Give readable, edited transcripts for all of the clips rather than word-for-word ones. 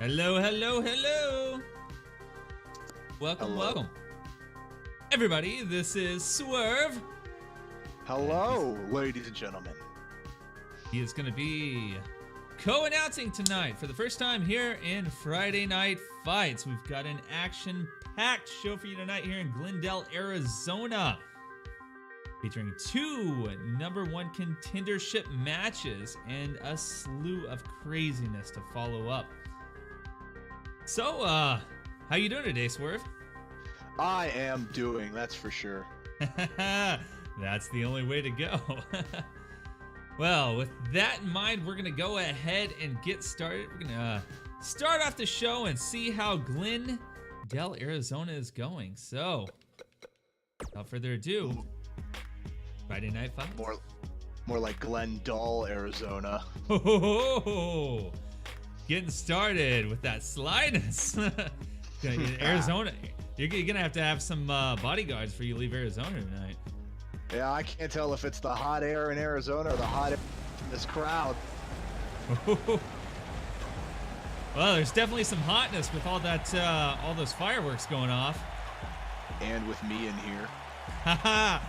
Hello, hello, hello. Welcome, welcome. Everybody, this is Swerve. Hello, ladies and gentlemen. He is going to be co-announcing tonight for the first time here in Friday Night Fights. We've got an action-packed show for you tonight here in Glendale, Arizona, featuring 2 #1 contendership matches and a slew of craziness to follow up. So, how you doing today, Swerve? I am doing, that's for sure. That's the only way to go. Well, with that in mind, we're going to go ahead and get started. We're going to start off the show and see how Glendale, Arizona is going. So, without further ado, Friday Night Fights. More like Glendale, Arizona. Oh, getting started with that slyness. Arizona, you're going to have some bodyguards for you leave Arizona tonight. Yeah, I can't tell if it's the hot air in Arizona or the hot air in this crowd. Well, there's definitely some hotness with all that, all those fireworks going off. And with me in here. Haha.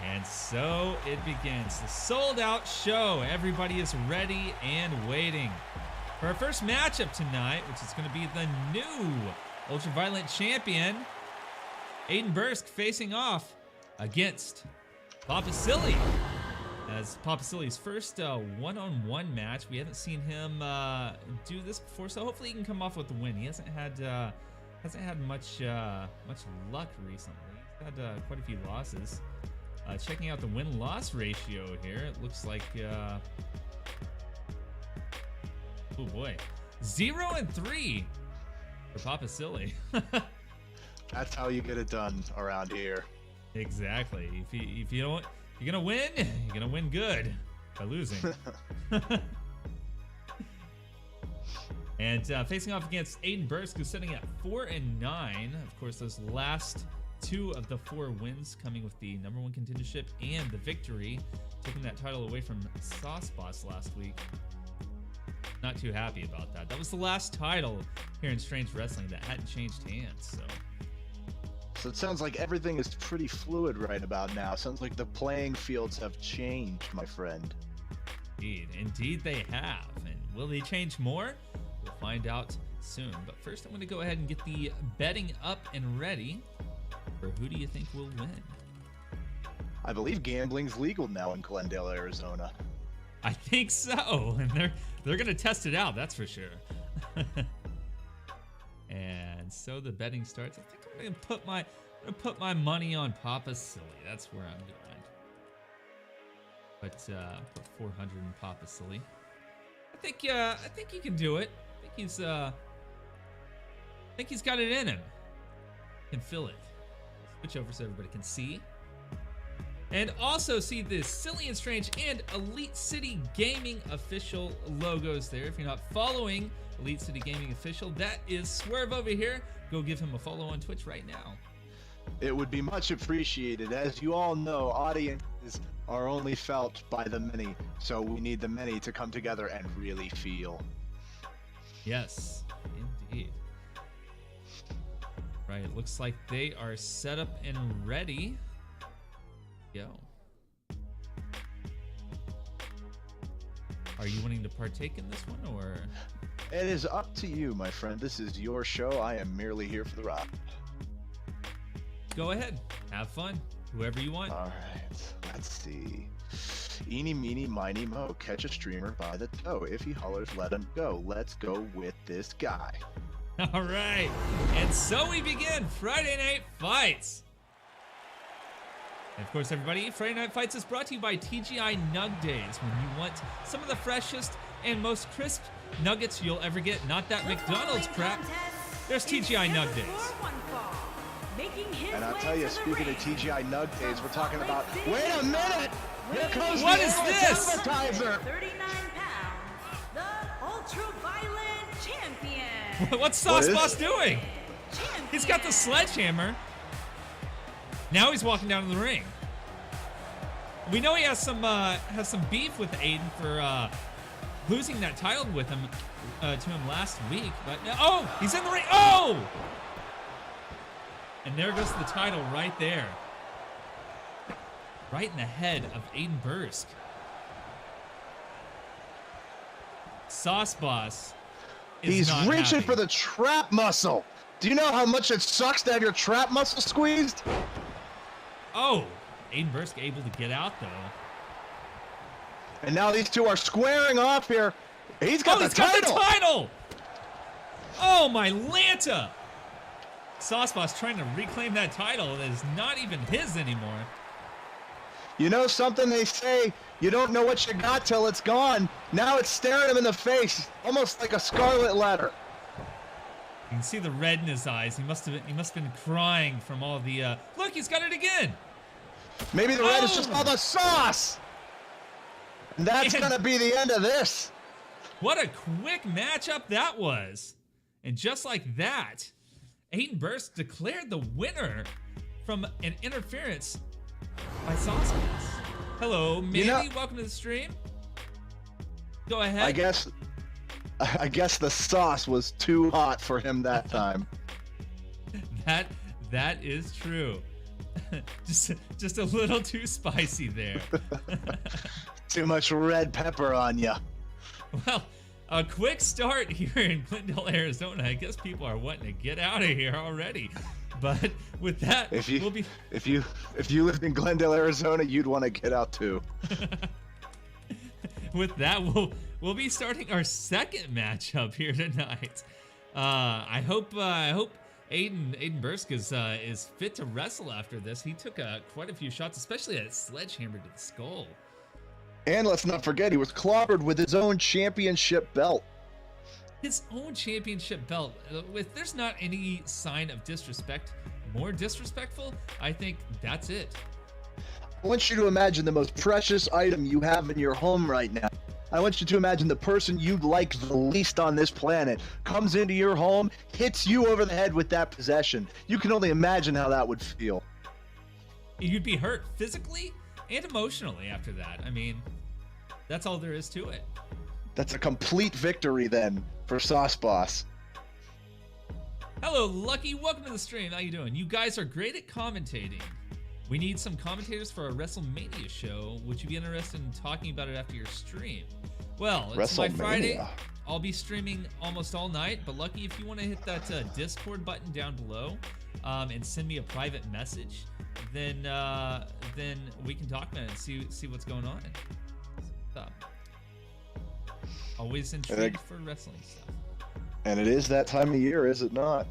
And so it begins. The sold-out show. Everybody is ready and waiting for our first matchup tonight, which is going to be the new Ultraviolet champion, Aiden Bursk, facing off against Papa Silly. As Papa Silly's first one-on-one match. We haven't seen him do this before, so hopefully he can come off with the win. He hasn't had much luck recently. He's had quite a few losses. Checking out the win-loss ratio here, it looks like oh boy, 0-3 for Papa Silly. That's how you get it done around here. Exactly. If you don't, you're gonna win. You're gonna win good by losing. And facing off against Aiden Bursk, who's sitting at 4-9. Of course, those last 2 of the 4 wins coming with the #1 contendership and the victory, taking that title away from Sauce Boss last week. Not too happy about that. That was the last title here in Strange Wrestling that hadn't changed hands. So it sounds like everything is pretty fluid right about now. Sounds like the playing fields have changed, my friend. Indeed they have. And will they change more? We'll find out soon. But first, I'm going to go ahead and get the betting up and ready for who do you think will win. I believe gambling's legal now in Glendale, Arizona. I think so, and they're going to test it out. That's for sure. And so the betting starts. I think I'm going to put my money on Papa Silly. That's where I'm going. But put 400 in Papa Silly. I think he can do it. I think he's got it in him. Can feel it. Switch over so everybody can see. And also see the Silly and Strange and Elite City Gaming official logos there. If you're not following Elite City Gaming official, that is Swerve over here. Go give him a follow on Twitch right now. It would be much appreciated. As you all know, audiences are only felt by the many, so we need the many to come together and really feel. Yes, indeed. Right, it looks like they are set up and ready. Go. Are you wanting to partake in this one, or? It is up to you, my friend. This is your show. I am merely here for the ride. Go ahead. Have fun. Whoever you want. All right. Let's see. Eeny, meeny, miny, mo. Catch a streamer by the toe. If he hollers, let him go. Let's go with this guy. All right. And so we begin Friday Night Fights. And of course, everybody, Friday Night Fights is brought to you by TGI Nug Days. When you want some of the freshest and most crisp nuggets you'll ever get, not that McDonald's crap, there's TGI Nug Days. And I'll tell you, speaking of TGI Nug Days, we're talking about, wait a minute! Here comes what the is this? advertiser! 39 pounds, the Ultraviolet champion. What's Sauce What Boss doing? He's got the sledgehammer. Now he's walking down to the ring. We know he has some beef with Aiden for losing that title with him to him last week. But oh, he's in the ring. Oh! And there goes the title right there. Right in the head of Aiden Bursk. Sauce Boss is He's not reaching happy. for the trap muscle. Do you know how much it sucks to have your trap muscle squeezed? Oh, Aiden Bursk able to get out though. And now these two are squaring off here. He's got the title. Got the title. Oh my Lanta. Sauce Boss trying to reclaim that title that is not even his anymore. You know something they say, you don't know what you got till it's gone. Now it's staring him in the face, almost like a scarlet letter. You can see the red in his eyes. He must have been crying from all the look, he's got it again. Maybe the red is just all the sauce. And that's Man. gonna be the end of this. What a quick matchup that was. And just like that, Aiden Bursk declared the winner from an interference by Sauce Boss. Hello, Mandy. Welcome to the stream. Go ahead. I guess the sauce was too hot for him that time. That is true. just a little too spicy there. Too much red pepper on ya. Well, a quick start here in Glendale, Arizona. I guess people are wanting to get out of here already. But with that, if you lived in Glendale, Arizona, you'd want to get out too. With that, we'll be starting our second matchup here tonight. I hope Aiden Bursk is fit to wrestle after this. He took quite a few shots, especially a sledgehammer to the skull. And let's not forget, he was clobbered with his own championship belt. His own championship belt. If there's not any sign of disrespect, more disrespectful, I think that's it. I want you to imagine the most precious item you have in your home right now. I want you to imagine the person you like the least on this planet comes into your home, hits you over the head with that possession. You can only imagine how that would feel. You'd be hurt physically and emotionally after that. I mean, that's all there is to it. That's a complete victory then for Sauce Boss. Hello, Lucky. Welcome to the stream. How you doing? You guys are great at commentating. We need some commentators for a WrestleMania show. Would you be interested in talking about it after your stream? Well, it's my Friday. I'll be streaming almost all night, but Lucky, if you want to hit that Discord button down below and send me a private message, then we can talk about it and see what's going on. Always intrigued for wrestling stuff. And it is that time of year, is it not?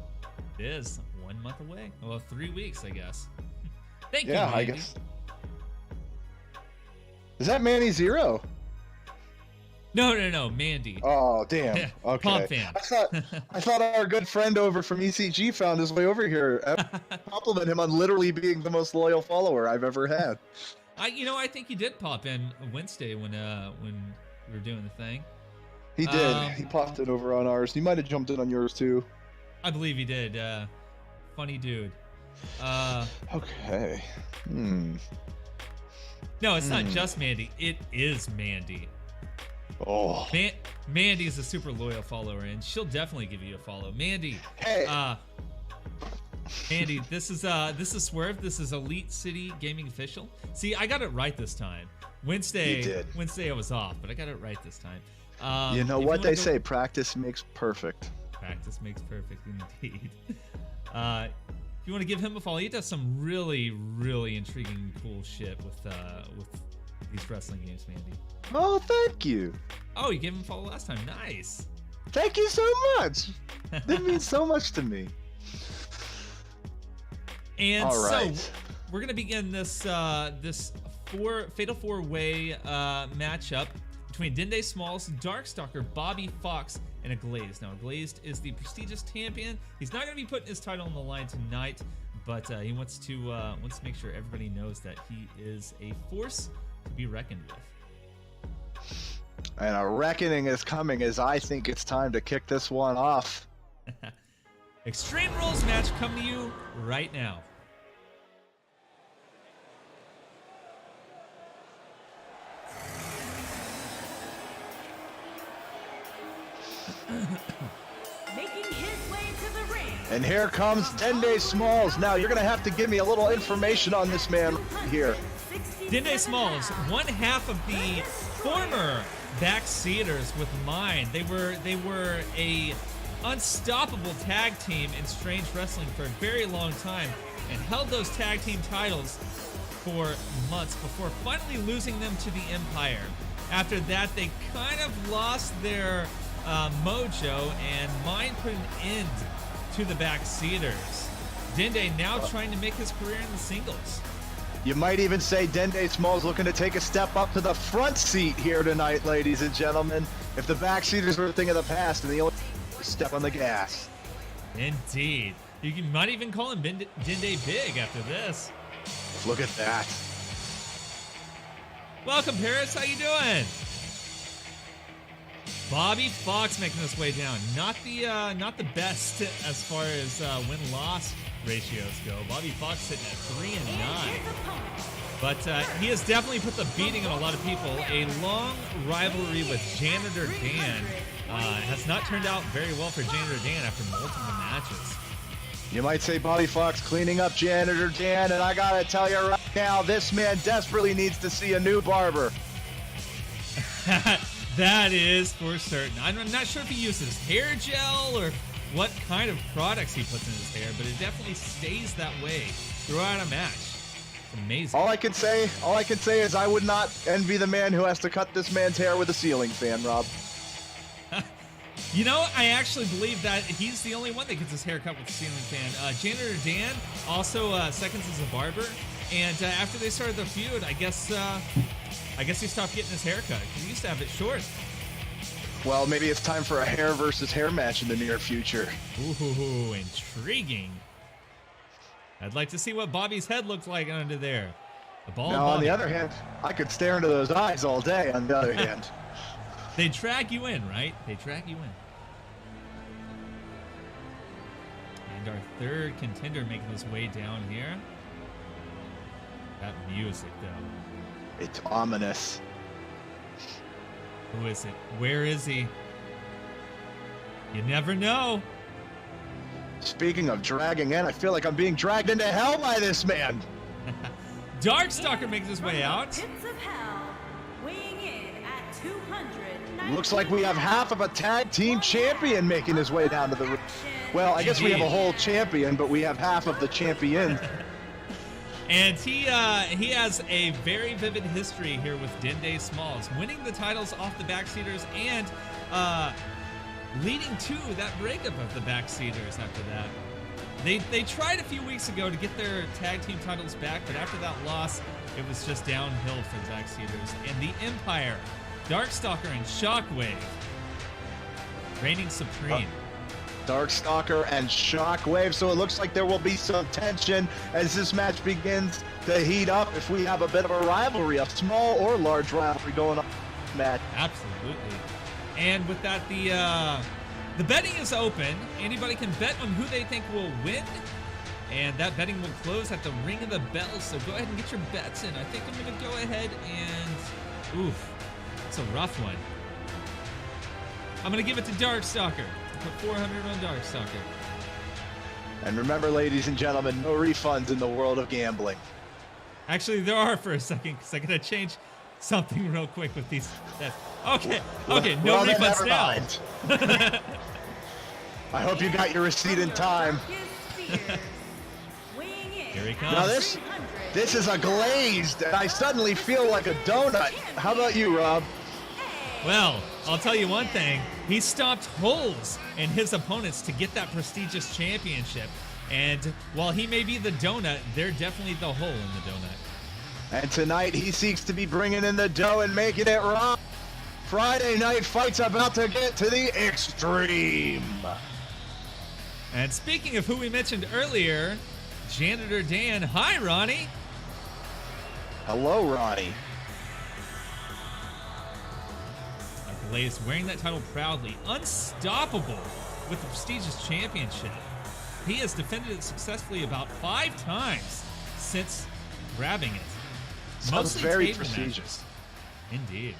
It is 1 month away. Well, 3 weeks, I guess. Thank you, Yeah, Mandy. I guess. Is that Manny Zero? No, Mandy. Oh, damn. Okay. Pop fan. I thought our good friend over from ECG found his way over here. Compliment him on literally being the most loyal follower I've ever had. I think he did pop in Wednesday when we were doing the thing. He did. He popped it over on ours. He might have jumped in on yours too. I believe he did. Funny dude. Okay. No, it's not just Mandy. It is Mandy. Oh. Mandy is a super loyal follower, and she'll definitely give you a follow. Mandy. Hey. Mandy, this is Swerve. This is Elite City Gaming Official. See, I got it right this time. Wednesday. You did. Wednesday I was off, but I got it right this time. You know what they say, practice makes perfect. Practice makes perfect indeed. If you want to give him a follow, he does some really, really intriguing, cool shit with these wrestling games, Mandy. Oh, thank you. Oh, you gave him a follow last time. Nice. Thank you so much. That means so much to me. And all right. So we're gonna begin this fatal four-way matchup between Dende Smalls, Darkstalker, Bobby Fox, and a Glazed. Now, Glazed is the prestigious champion. He's not going to be putting his title on the line tonight, but he wants to make sure everybody knows that he is a force to be reckoned with. And a reckoning is coming as I think it's time to kick this one off. Extreme Rules match coming to you right now. Making his way to the ring. And here comes Dende Smalls. Now, you're going to have to give me a little information on this man here. Dende Smalls, one half of the former Backseaters with Mine. They were a unstoppable tag team in Strange Wrestling for a very long time and held those tag team titles for months before finally losing them to the Empire. After that, they kind of lost their mojo, and Mine put an end to the Backseaters. Dende now trying to make his career in the singles. You might even say Dende Smalls looking to take a step up to the front seat here tonight, ladies and gentlemen. If the Backseaters were a thing of the past, and the only step on the gas. Indeed. You might even call him Dende Big after this. Look at that. Welcome, Paris. How you doing? Bobby Fox making his way down. Not the best as far as win-loss ratios go. Bobby Fox sitting at 3-9. But he has definitely put the beating on a lot of people. A long rivalry with Janitor Dan has not turned out very well for Janitor Dan after multiple matches. You might say Bobby Fox cleaning up Janitor Dan, and I gotta tell you right now, this man desperately needs to see a new barber. That is for certain. I'm not sure if he uses hair gel or what kind of products he puts in his hair, but it definitely stays that way throughout a match. It's amazing. All I can say is I would not envy the man who has to cut this man's hair with a ceiling fan, Rob. You know, I actually believe that he's the only one that gets his hair cut with a ceiling fan. Janitor Dan also seconds as a barber, and after they started the feud, I guess he stopped getting his hair cut because he used to have it short. Well, maybe it's time for a hair versus hair match in the near future. Ooh, intriguing. I'd like to see what Bobby's head looks like under there. The ball. Now, on the other hand, I could stare into those eyes all day, on the other hand. They drag you in, right? They drag you in. And our third contender making his way down here. That music, though. It's ominous. Who is it? Where is he? You never know. Speaking of dragging in, I feel like I'm being dragged into hell by this man. Darkstalker makes his way out. Pits of Hell, weighing in at 290. Looks like we have half of a tag team champion making his way down to the ring. Well, I guess we have a whole champion, but we have half of the champion. And he has a very vivid history here with Dende Smalls, winning the titles off the Backseaters and leading to that breakup of the Backseaters after that. They tried a few weeks ago to get their tag team titles back, but after that loss, it was just downhill for the Backseaters. And the Empire, Darkstalker and Shockwave, reigning supreme. Darkstalker and Shockwave, so it looks like there will be some tension as this match begins to heat up if we have a bit of a rivalry, a small or large rivalry going on in this match. Absolutely. And with that, the betting is open. Anybody can bet on who they think will win, and that betting will close at the ring of the bell, so go ahead and get your bets in. I think I'm going to go ahead and... Oof, it's a rough one. I'm going to give it to Darkstalker. Put 400 on Darkstalker. And remember, ladies and gentlemen, no refunds in the world of gambling. Actually, there are for a second, because I got to change something real quick with these. Okay, no refunds now. I hope you got your receipt in time. Here he comes. Now this is a glazed, and I suddenly feel like a donut. How about you, Rob? Well, I'll tell you one thing. He stopped holes in his opponents to get that prestigious championship. And while he may be the donut, they're definitely the hole in the donut. And tonight he seeks to be bringing in the dough and making it raw. Friday Night Fight's about to get to the extreme. And speaking of who we mentioned earlier, Janitor Dan. Hi, Ronnie. Hello, Ronnie. Blaze wearing that title proudly, unstoppable with the prestigious championship. He has defended it successfully about 5 times since grabbing it. Sounds very prestigious. Indeed.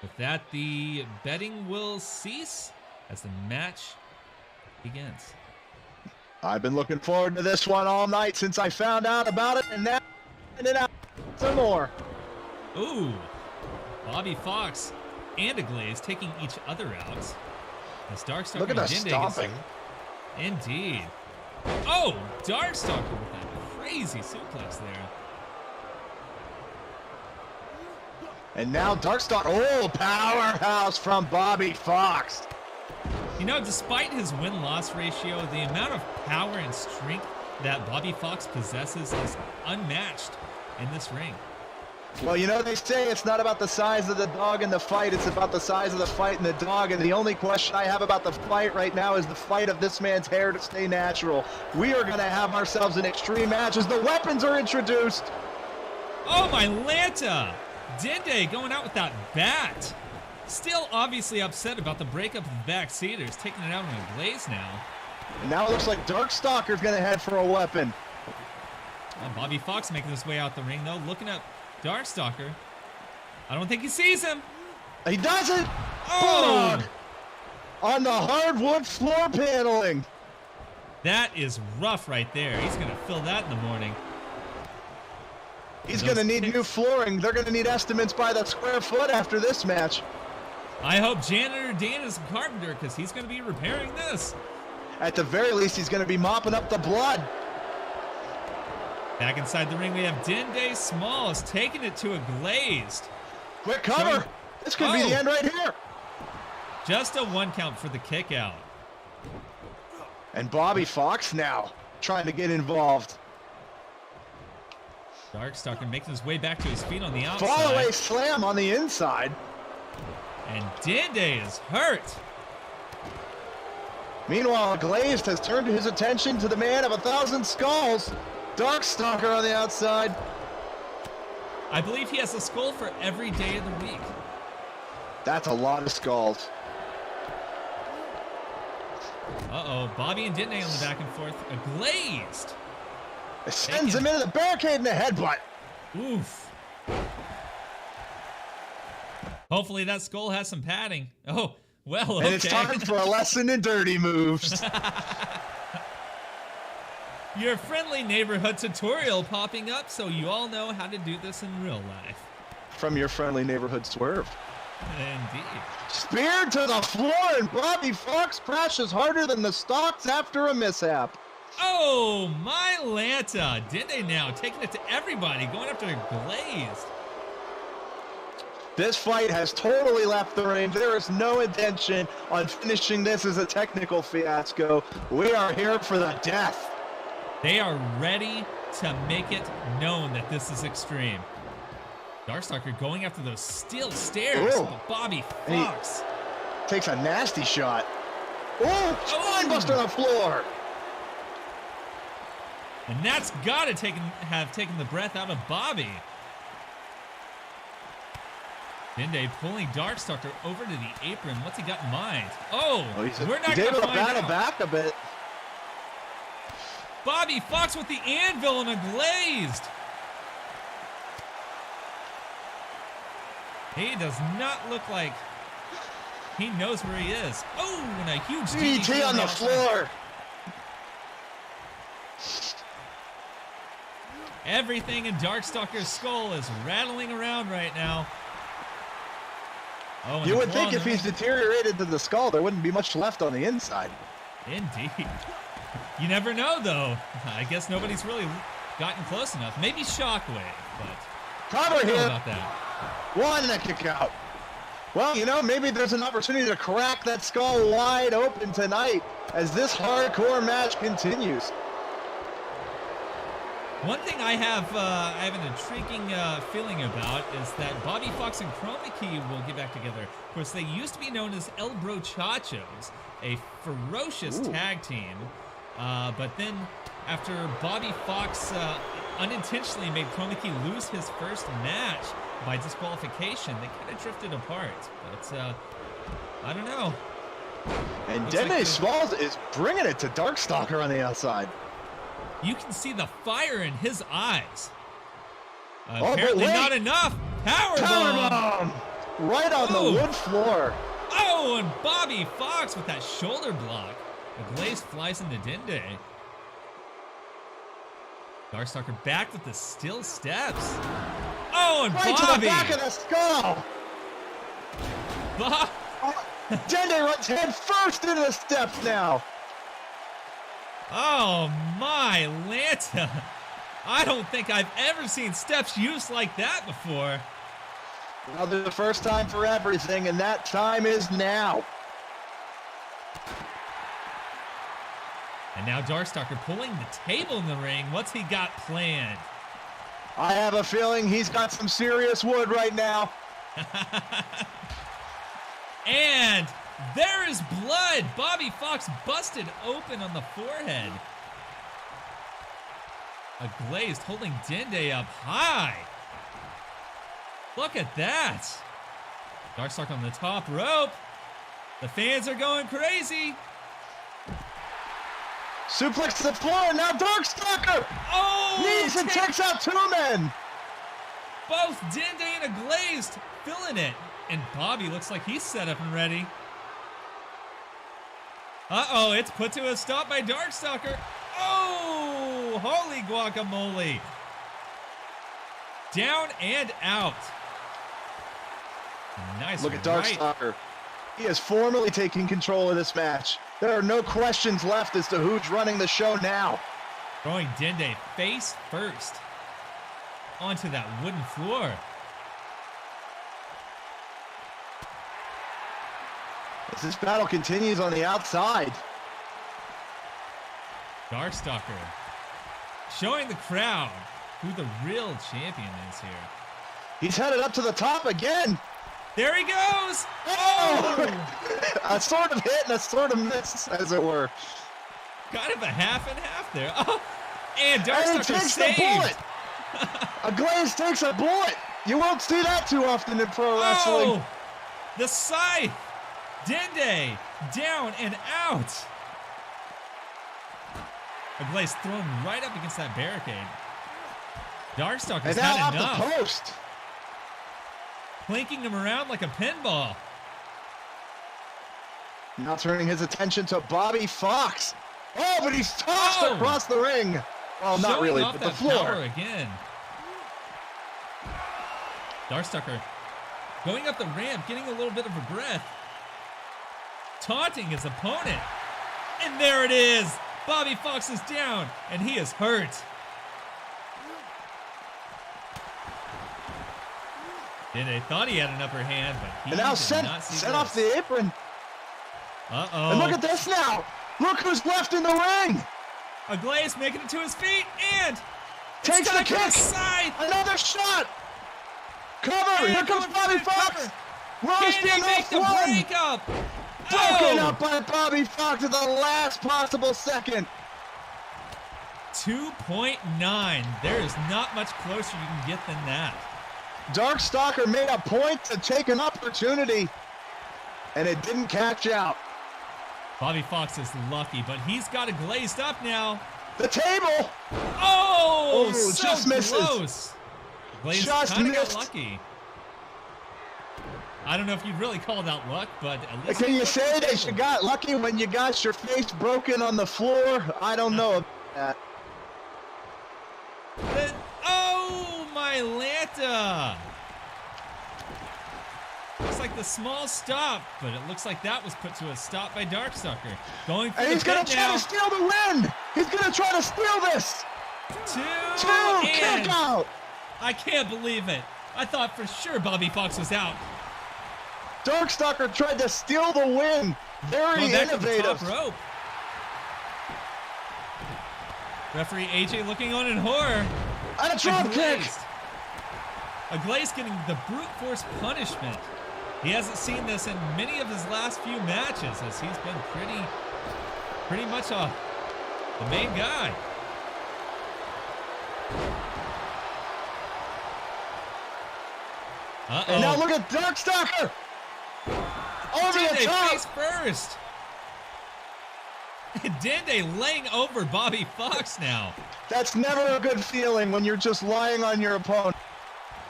With that, the betting will cease as the match begins. I've been looking forward to this one all night since I found out about it, and now I'm finding out some more. Ooh, Bobby Fox and a Glaze taking each other out. As Darkstalker Look at the and Dindig stomping. Indeed. Oh, Darkstalker with that crazy suplex there. And now Darkstalker, oh, powerhouse from Bobby Fox. You know, despite his win-loss ratio, the amount of power and strength that Bobby Fox possesses is unmatched in this ring. Well, you know, they say it's not about the size of the dog in the fight, it's about the size of the fight and the dog, and the only question I have about the fight right now is the fight of this man's hair to stay natural. We are going to have ourselves an extreme match as the weapons are introduced. Oh, my Lanta! Dindig going out with that bat. Still obviously upset about the breakup of the backseaters, taking it out on a Glaze now. And now it looks like Darkstalker's going to head for a weapon. Bobby Fox making his way out the ring, though, looking at Darkstalker. I don't think he sees him. He doesn't. Oh! Bulldog on the hardwood floor paneling. That is rough right there. He's going to feel that in the morning. He's going to need new flooring. They're going to need estimates by the square foot after this match. I hope Janitor Dan is a carpenter because he's going to be repairing this. At the very least, he's going to be mopping up the blood. Back inside the ring, we have Dindig Smalls taking it to a Glazed. Quick cover. This could be the end right here. Just a 1 count for the kick out. And Bobby Fox now trying to get involved. Darkstalker making his way back to his feet on the outside. Fall away slam on the inside. And Dindig is hurt. Meanwhile, Glazed has turned his attention to the man of 1,000 skulls. Darkstalker on the outside. I believe he has a skull for every day of the week. That's a lot of skulls. Uh-oh, Bobby and Dindig on the back and forth. A Glazed. It sends him into the barricade and the headbutt. Oof. Hopefully that skull has some padding. Oh, well, okay. And it's time for a lesson in dirty moves. Your friendly neighborhood tutorial popping up so you all know how to do this in real life. From your friendly neighborhood Swerve. Indeed. Speared to the floor, and Bobby Fox crashes harder than the stocks after a mishap. Oh, my Lanta. Dindig now taking it to everybody, going after Glazed. This fight has totally left the ring. There is no intention on finishing this as a technical fiasco. We are here for the death. They are ready to make it known that this is extreme. Darkstalker going after those steel stairs. Ooh. But Bobby Fox takes a nasty shot. Oh, spinebuster on the floor. And that's got to have taken the breath out of Bobby. Dindig pulling Darkstalker over to the apron. What's he got in mind? Oh, we're not going to find battle out. back a bit. Bobby Fox with the anvil and a Glazed. He does not look like he knows where he is. Oh, and a huge DDT on the floor. Everything in Darkstalker's skull is rattling around right now. Oh, you would think if he's deteriorated to the skull, there wouldn't be much left on the inside. Indeed. You never know, though. I guess nobody's really gotten close enough. Maybe Shockwave, but cover I don't know here. about that. One and a kick out. Well, you know, maybe there's an opportunity to crack that skull wide open tonight as this hardcore match continues. One thing I have an intriguing feeling about is that Bobby Fox and Chroma Key will get back together. Of course, they used to be known as El Brochachos, a ferocious tag team. But then, after Bobby Fox unintentionally made Chroma Key lose his first match by disqualification, they kind of drifted apart. But I don't know. And Dindig Smalls is bringing it to Darkstalker on the outside. You can see the fire in his eyes. Oh, Apparently but wait. not enough. Powerbomb. right on the wood floor. Oh, and Bobby Fox with that shoulder block. The Glaze flies into Dende. Darkstalker back with the still steps. Oh, and Right Bobby. to the back of the skull. Dende runs head first into the steps now. Oh my Lanta. I don't think I've ever seen steps used like that before. Well, there's the first time for everything, and that time is now. And now Darkstalker pulling the table in the ring. What's he got planned? I have a feeling he's got some serious wood right now. And there is blood. Bobby Fox busted open on the forehead. A Glazed holding Dende up high. Look at that. Darkstalker on the top rope. The fans are going crazy. Suplex to the floor, now Darkstalker! Oh! Knees and takes out two men! Both Dende and a Glazed filling it. And Bobby looks like he's set up and ready. Uh-oh, it's put to a stop by Darkstalker. Oh! Holy guacamole. Down and out. Nice. Look at right. Darkstalker. He is formally taking control of this match. There are no questions left as to who's running the show now. Throwing Dende face first onto that wooden floor. As this battle continues on the outside. Darkstalker showing the crowd who the real champion is here. He's headed up to the top again. There he goes! Oh! A sort of hit and a sort of miss, as it were. Kind of a half and half there. Oh, and And he Darkstalker takes the saved. bullet. A Glaze takes a bullet. You won't see that too often in pro wrestling. Oh, the scythe. Dende down and out. A Glaze thrown right up against that barricade. Darkstalker's And now had off enough. the post. Clinking him around like a pinball. Now turning his attention to Bobby Fox. Oh, but he's tossed Oh! across the ring. Well, not Showing really, off but the that power floor. again. Darkstalker going up the ramp, getting a little bit of a breath. Taunting his opponent. And there it is. Bobby Fox is down, and he is hurt. Dende thought he had an upper hand, but he And now did sent not see off this. the apron. Uh-oh. And look at this now. Look who's left in the ring. A Glaze making it to his feet, and Takes it's the time for kick. side. Another shot. Cover. And Here comes going for Bobby the Fox. cover. Rose Can he being make the off one. breakup? Broken Oh! up by Bobby Fox at the last possible second. 2.9. There is not much closer you can get than that. Darkstalker made a point to take an opportunity, and it didn't catch out. Bobby Fox is lucky, but he's got it glazed up now. The table. Oh, Oh, so just misses. close. Glazed Just kind of got missed. lucky. I don't know if you'd really call that luck, but at least Can he you broke the say that table. you got lucky when you got your face broken on the floor? I don't know about that. Oh, my Lanta! Looks like the small stop, but it looks like that was put to a stop by Darkstalker. Going for And the he's going pin to try now. to steal the win. He's going to try to steal this. Two, Kick and out. I can't believe it. I thought for sure Bobby Fox was out. Darkstalker tried to steal the win. Very Going back to the innovative. top rope. Referee AJ looking on in horror. And a drop kick. A Glaze getting the brute force punishment. He hasn't seen this in many of his last few matches, as he's been pretty much the main guy. Uh-oh. And now look at Darkstalker. Over the Dende top. face first. Dende laying over Bobby Fox now. That's never a good feeling when you're just lying on your opponent.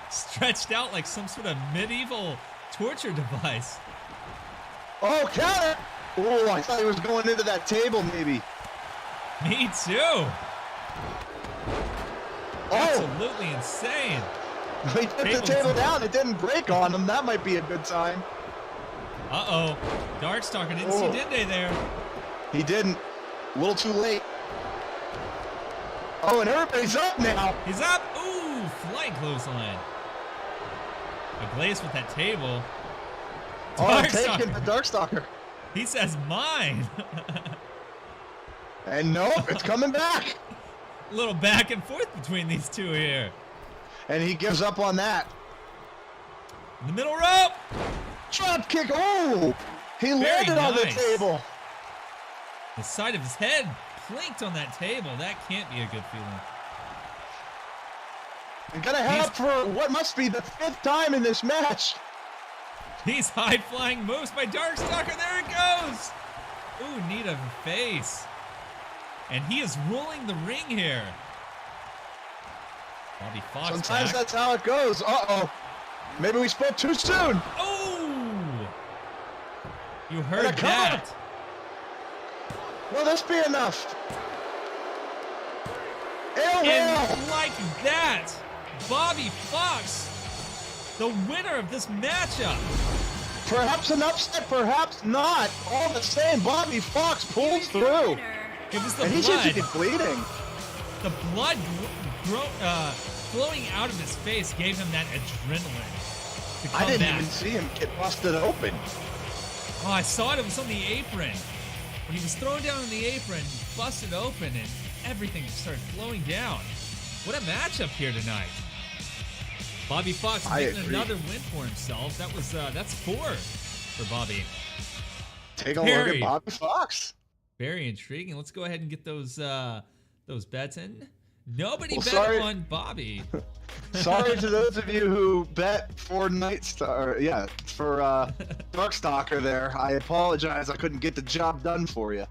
Stretched out like some sort of medieval torture device. Oh, counter! Oh, I thought he was going into that table, maybe. Me too. Oh, Absolutely insane. he took the table down. It didn't break on him. That might be a good sign. Uh-oh. Darkstalker didn't see Dende there. He didn't. A little too late. Oh, and everybody's up now. He's up. Ooh, flying clothesline. A Glaze with that table. Oh, I'm taking the Darkstalker. He says mine. And nope, it's coming back. A little back and forth between these two here. And he gives up on that. In the middle rope. Drop kick. Oh, he landed on the table. The side of his head planked on that table. That can't be a good feeling. I'm gonna have for what must be the 5th time in this match. These high-flying moves by Darkstalker. There it goes. Ooh, knee to the face. And he is ruling the ring here. Bobby Fox Sometimes back. that's how it goes. Uh-oh. Maybe we spoke too soon. Oh! You heard that. Will this be enough? And like that, Bobby Fox, the winner of this matchup. Perhaps an upset, perhaps not. All the same, Bobby Fox pulls through. It was the And he seems to blood. be bleeding. The blood flowing out of his face gave him that adrenaline to come I didn't back. even see him get busted open. Oh, I saw it. It was on the apron. When he was thrown down on the apron, he busted open, and everything just started flowing down. What a matchup here tonight. Bobby Fox making another win for himself. That was that's 4 for Bobby. Take a look at Bobby Fox. Very intriguing. Let's go ahead and get those bets in. Nobody bet sorry. on Bobby. Sorry to those of you who bet for Darkstalker there. I apologize. I couldn't get the job done for you.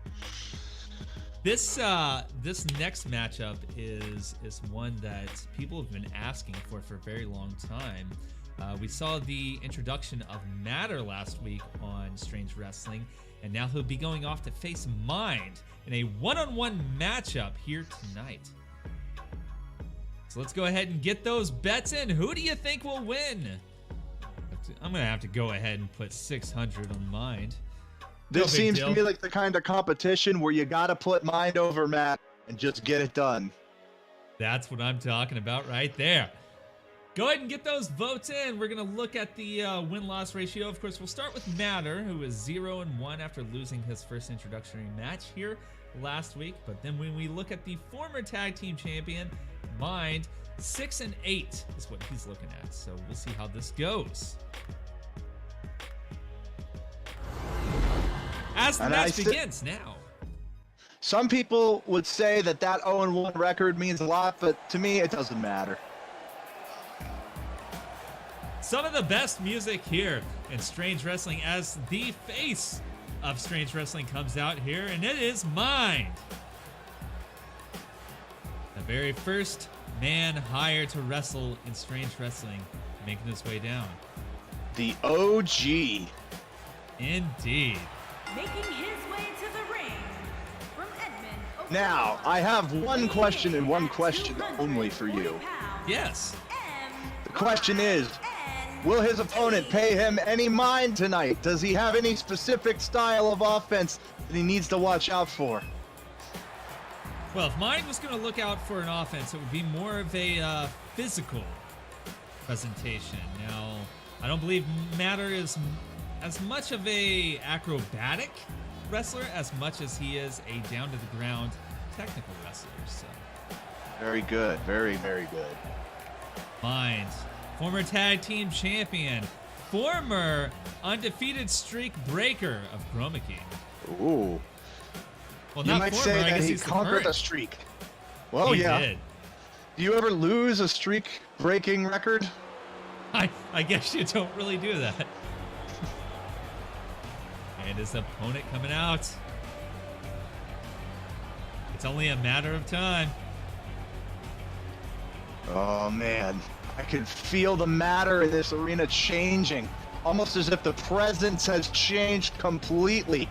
This next matchup is one that people have been asking for a very long time. We saw the introduction of Matter last week on Strange Wrestling, and now he'll be going off to face Mind in a one-on-one matchup here tonight. So let's go ahead and get those bets in. Who do you think will win? I'm gonna have to go ahead and put 600 on Mind. This seems to me like the kind of competition where you gotta put Mind over Matt and just get it done. That's what I'm talking about right there. Go ahead and get those votes in. We're going to look at the win-loss ratio. Of course, we'll start with Matter, who is 0-1 after losing his first introductory match here last week. But then when we look at the former tag team champion, Mind, 6-8 is what he's looking at. So we'll see how this goes. As the match begins now. Some people would say that 0-1 record means a lot, but to me, it doesn't matter. Some of the best music here in Strange Wrestling as the face of Strange Wrestling comes out here, and it is Mind. The very first man hired to wrestle in Strange Wrestling, making his way down. The OG. Indeed. Making his way to the ring from Edmond, Ohio. Now, I have one question and one question only for you. Yes. The question is, will his opponent pay him any mind tonight? Does he have any specific style of offense that he needs to watch out for? Well, if Mind was going to look out for an offense, it would be more of a physical presentation. Now, I don't believe Matter is as much of a acrobatic wrestler as much as he is a down-to-the-ground technical wrestler. So, very good. Very, very good. Mind. Former tag team champion, former undefeated streak breaker of Chroma Key. Ooh. Well, you not might former, say I that guess he he's conquered the a streak. Well, he yeah. did. Do you ever lose a streak-breaking record? I guess you don't really do that. And his opponent coming out. It's only a matter of time. Oh, man. I can feel the matter in this arena changing. Almost as if the presence has changed completely.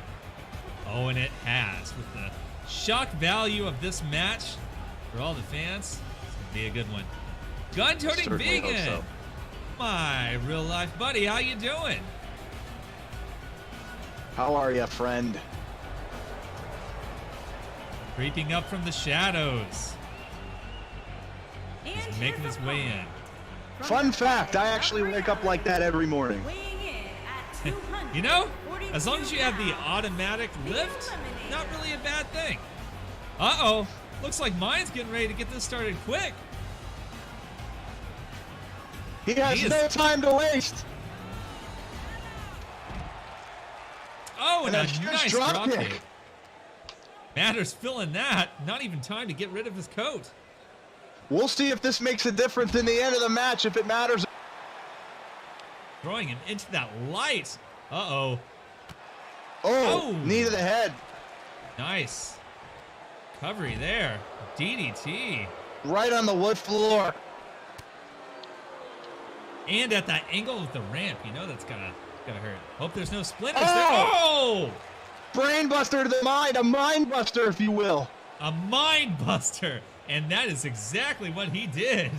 Oh, and it has. With the shock value of this match for all the fans, it's going to be a good one. Gun-toting Certainly hope vegan. so. My real-life buddy, how you doing? How are you, friend? Creeping up from the shadows. And He's here's making the his way in. From Fun the fact, I Fire actually Upper wake up like that every morning. Weighing in at 242 You know, as long as you have the pounds, automatic the lift, Eliminator. not really a bad thing. Uh-oh. Looks like mine's getting ready to get this started quick. He has He is- no time to waste. Oh, and a And a huge nice drop drop kick. kick. Matter's filling that. Not even time to get rid of his coat. We'll see if this makes a difference in the end of the match, if it matters. Throwing him into that light. Uh-oh. Oh, Oh. knee to the head. Nice. Recovery there. DDT. Right on the wood floor. And at that angle of the ramp, you know that's gotta hurt. Hope there's no splinters Oh! there. Oh! Brainbuster to the mind, a mind buster, if you will. A mind buster. And that is exactly what he did.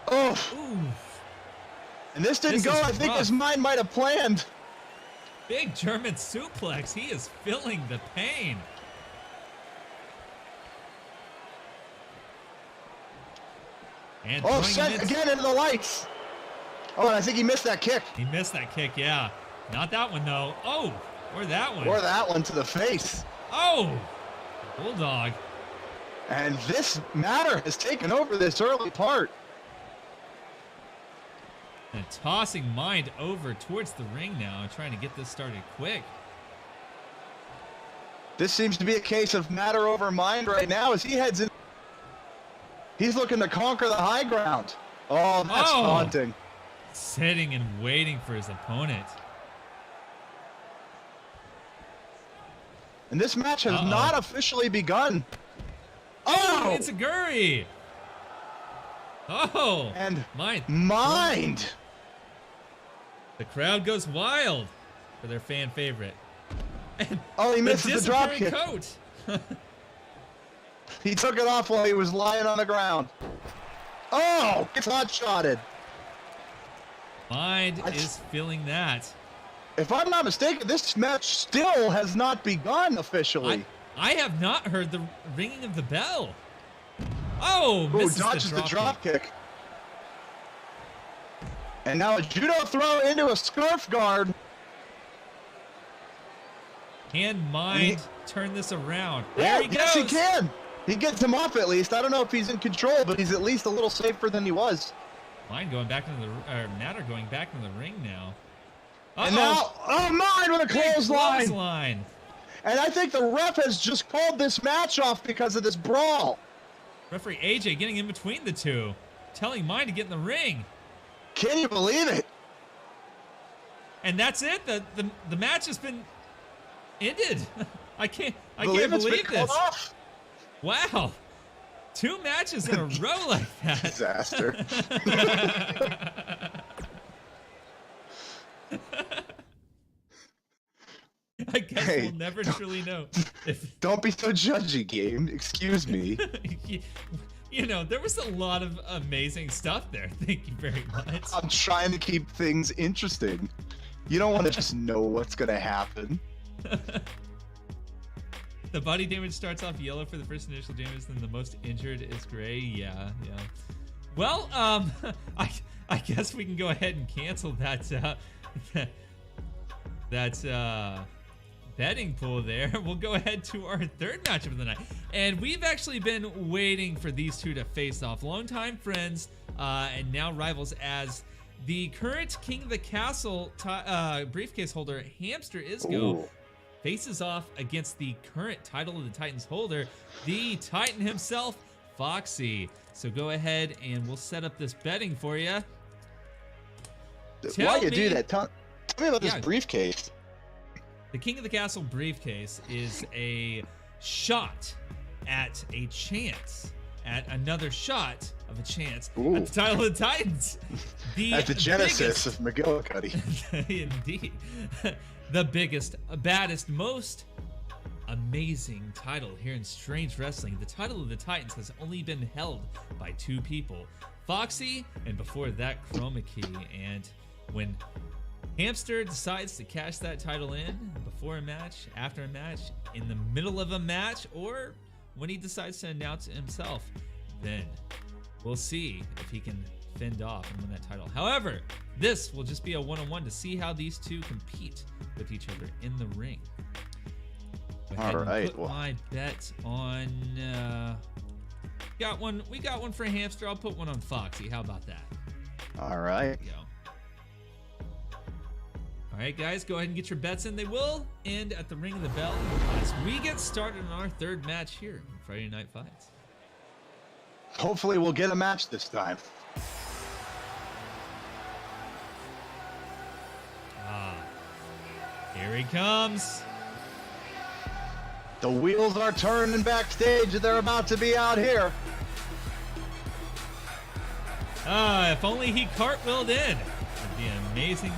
Oh, Ooh. and this didn't This go. is I think rough. his mind might have planned. Big German suplex. He is feeling the pain. And Oh, throwing him sent into- again into the lights. Oh, and I think he missed that kick. He missed that kick, yeah. Not that one, though. Oh, or that one. Or that one to the face. Oh, Bulldog. And this matter has taken over this early part. And tossing Mind over towards the ring now, trying to get this started quick. This seems to be a case of matter over mind right now as he heads in. He's looking to conquer the high ground. Oh, that's Oh. taunting. Sitting and waiting for his opponent. And this match has Uh-oh. not officially begun. Oh! It's a Guri. Oh, And Mind. mind. The crowd goes wild for their fan favorite. And Oh, he misses the drop disappearing kick. coat. He took it off while he was lying on the ground. Oh, gets hot shotted. Mind I- is feeling that. If I'm not mistaken, this match still has not begun officially. I have not heard the ringing of the bell. Oh, Oh, misses dodges the drop kick. kick. And now a judo throw into a scarf guard. Can Mind And turn this around? Yeah, There he goes. yes, he can. He gets him off at least. I don't know if he's in control, but he's at least a little safer than he was. Mind going back into the Natter going back into the ring now. And now, oh, mine with a Big clothesline. clothesline. And I think the ref has just called this match off because of this brawl. Referee AJ getting in between the two, telling Mind to get in the ring. Can you believe it? And that's it. The match has been ended. I can't It's been believe called this. off. Wow. 2 matches in a row like that. Disaster. I guess Hey, we'll never truly know. If Don't be so judgy, game. Excuse me. you know, there was a lot of amazing stuff there. Thank you very much. I'm trying to keep things interesting. You don't want to just know what's going to happen. The body damage starts off yellow for the first initial damage, then the most injured is gray. Yeah. Well, I guess we can go ahead and cancel that betting pool there. We'll go ahead to our third matchup of the night, and we've actually been waiting for these two to face off. Longtime friends, and now rivals, as the current King of the Castle briefcase holder Hamster Isco Ooh. faces off against the current Title of the Titans holder, the Titan himself, Foxy. So go ahead and we'll set up this betting for you. Why you me- do that? Tell me about Yeah. this briefcase. The King of the Castle briefcase is a shot at a chance at another shot of a chance Ooh. at the title of the Titans. At the genesis of McGillicuddy. Indeed. The biggest, baddest, most amazing title here in Strange Wrestling. The title of the Titans has only been held by 2 people. Foxy, and before that, Chroma Key. And when Hamster decides to cash that title in before a match, after a match, in the middle of a match, or when he decides to announce it himself, then we'll see if he can fend off and win that title. However, this will just be a one-on-one to see how these 2 compete with each other in the ring. Go ahead All right. and put my bet on. We got one for Hamster. I'll put one on Foxy. How about that? All right. There you go. All right, guys, go ahead and get your bets in. They will end at the ring of the bell as we get started on our 3rd match here on Friday Night Fights. Hopefully we'll get a match this time. Here he comes. The wheels are turning backstage. They're about to be out here. If only he cartwheeled in. It'd be an amazing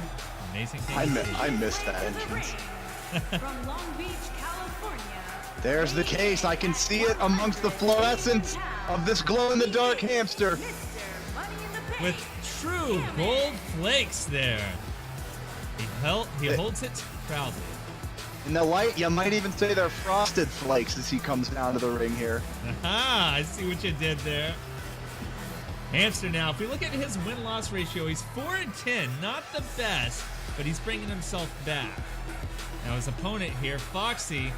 thing. I missed that entrance. From Long Beach, California. There's the case. I can see it amongst the fluorescence of this glow-in-the-dark hamster. Mr. Money in the Bank. With true gold flakes there. He holds it proudly. In the light, you might even say they're frosted flakes as he comes down to the ring here. Aha, I see what you did there. Hamster now, if we look at his win-loss ratio, he's 4-10, not the best, but he's bringing himself back. Now his opponent here, Foxy,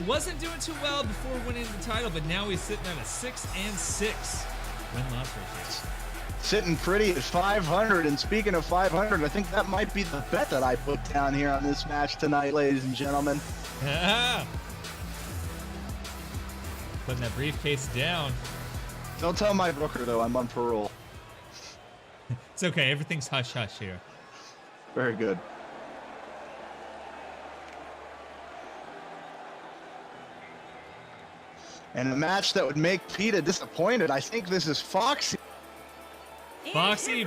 wasn't doing too well before winning the title, but now he's sitting at a 6-6 win-loss ratio. Sitting pretty at 500, and speaking of 500, I think that might be the bet that I put down here on this match tonight, ladies and gentlemen. Putting that briefcase down. Don't tell my booker, though, I'm on parole. It's okay, everything's hush-hush here. Very good. And a match that would make PETA disappointed, I think this is Foxy. Foxy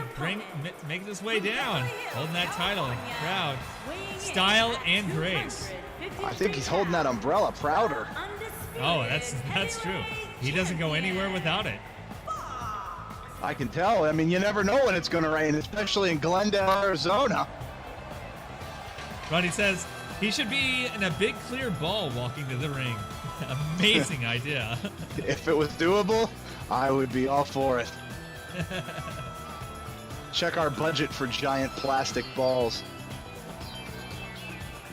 making his way down, holding that title, proud, style and grace. I think he's holding that umbrella prouder. Oh, that's true. He doesn't go anywhere without it. I can tell. I mean, you never know when it's going to rain, especially in Glendale, Arizona. Ronnie says he should be in a big clear ball walking to the ring. Amazing idea. If it was doable, I would be all for it. Check our budget for giant plastic balls.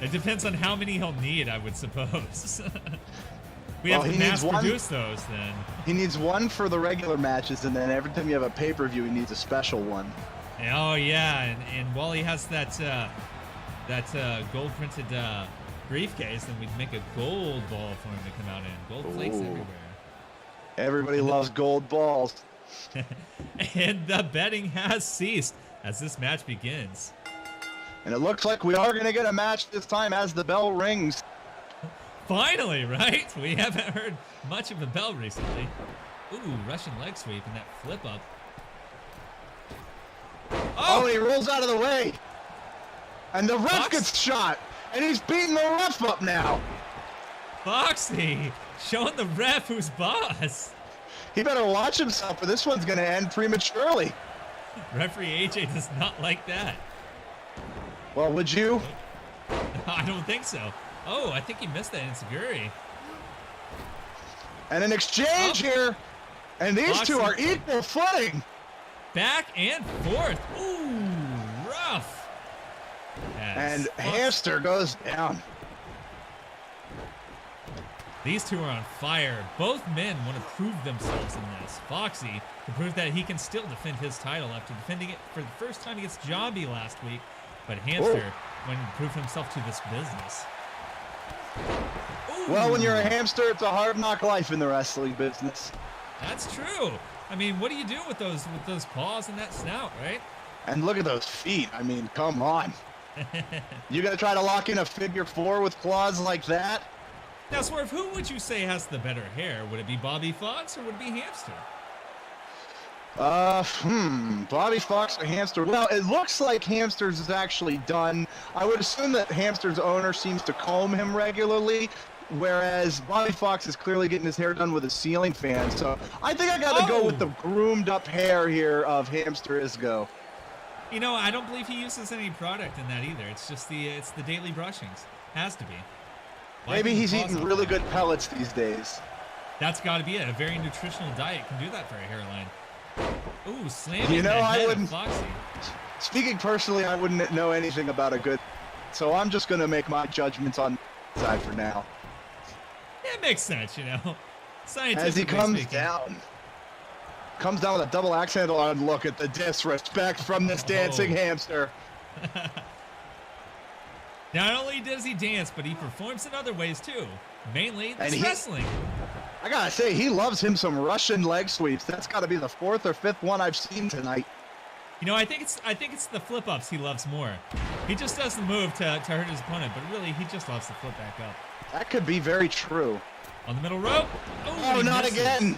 It depends on how many he'll need, I would suppose. We Well, have to he mass needs one. produce those then. He needs one for the regular matches, and then every time you have a pay-per-view, he needs a special one. Oh yeah, and while he has that gold printed briefcase, then we'd make a gold ball for him to come out in. Gold flakes Ooh. everywhere. Everybody loves gold balls. And the betting has ceased as this match begins. And it looks like we are going to get a match this time as the bell rings. Finally, right? We haven't heard much of a bell recently. Ooh, Russian leg sweep and that flip up. Oh, he rolls out of the way. And the ref Fox? gets shot. And he's beating the ref up now. Foxy showing the ref who's boss. He better watch himself, or this one's going to end prematurely. Referee AJ does not like that. Well, would you? I don't think so. Oh, I think he missed that Enziguri. And an exchange here. And these Foxy. two are equal footing. Back and forth. Ooh, rough. And As Hamster goes down. These two are on fire. Both men want to prove themselves in this. Foxy to prove that he can still defend his title after defending it for the first time against Zombie last week. But Hamster wanting to prove himself to this business. Ooh, Well, when you're a hamster, it's a hard knock life in the wrestling business. that's true. I mean, what do you do with those paws and that snout, right? And look at those feet. I mean, come on. You gonna try to lock in a figure 4 with claws like that? Now, Swerve, who would you say has the better hair? Would it be Bobby Fox or would it be Hamster? Bobby Fox or Hamster? Well, it looks like Hamster's is actually done. I would assume that Hamster's owner seems to comb him regularly, whereas Bobby Fox is clearly getting his hair done with a ceiling fan. So I think I got to go with the groomed up hair here of Hamster Isgo. You know, I don't believe he uses any product in that either. It's just it's the daily brushings. Has to be. Maybe he's eating really good pellets these days. That's got to be it. A very nutritional diet can do that for a hairline. Ooh, slamming You know, the I head wouldn't. of Foxy. Speaking personally, I wouldn't know anything about a good. So I'm just going to make my judgments on the side for now. It makes sense, you know. Scientifically As he comes speaking. down. Comes down with a double axe handle on. Look at the disrespect from this dancing hamster. Not only does he dance, but he performs in other ways too. Mainly this wrestling. I gotta say, he loves him some Russian leg sweeps. That's got to be the 4th or 5th one I've seen tonight. You know, I think it's the flip ups he loves more. He just does the move to hurt his opponent, but really he just loves to flip back up. That could be very true. On the middle rope. Oh, not misses. again.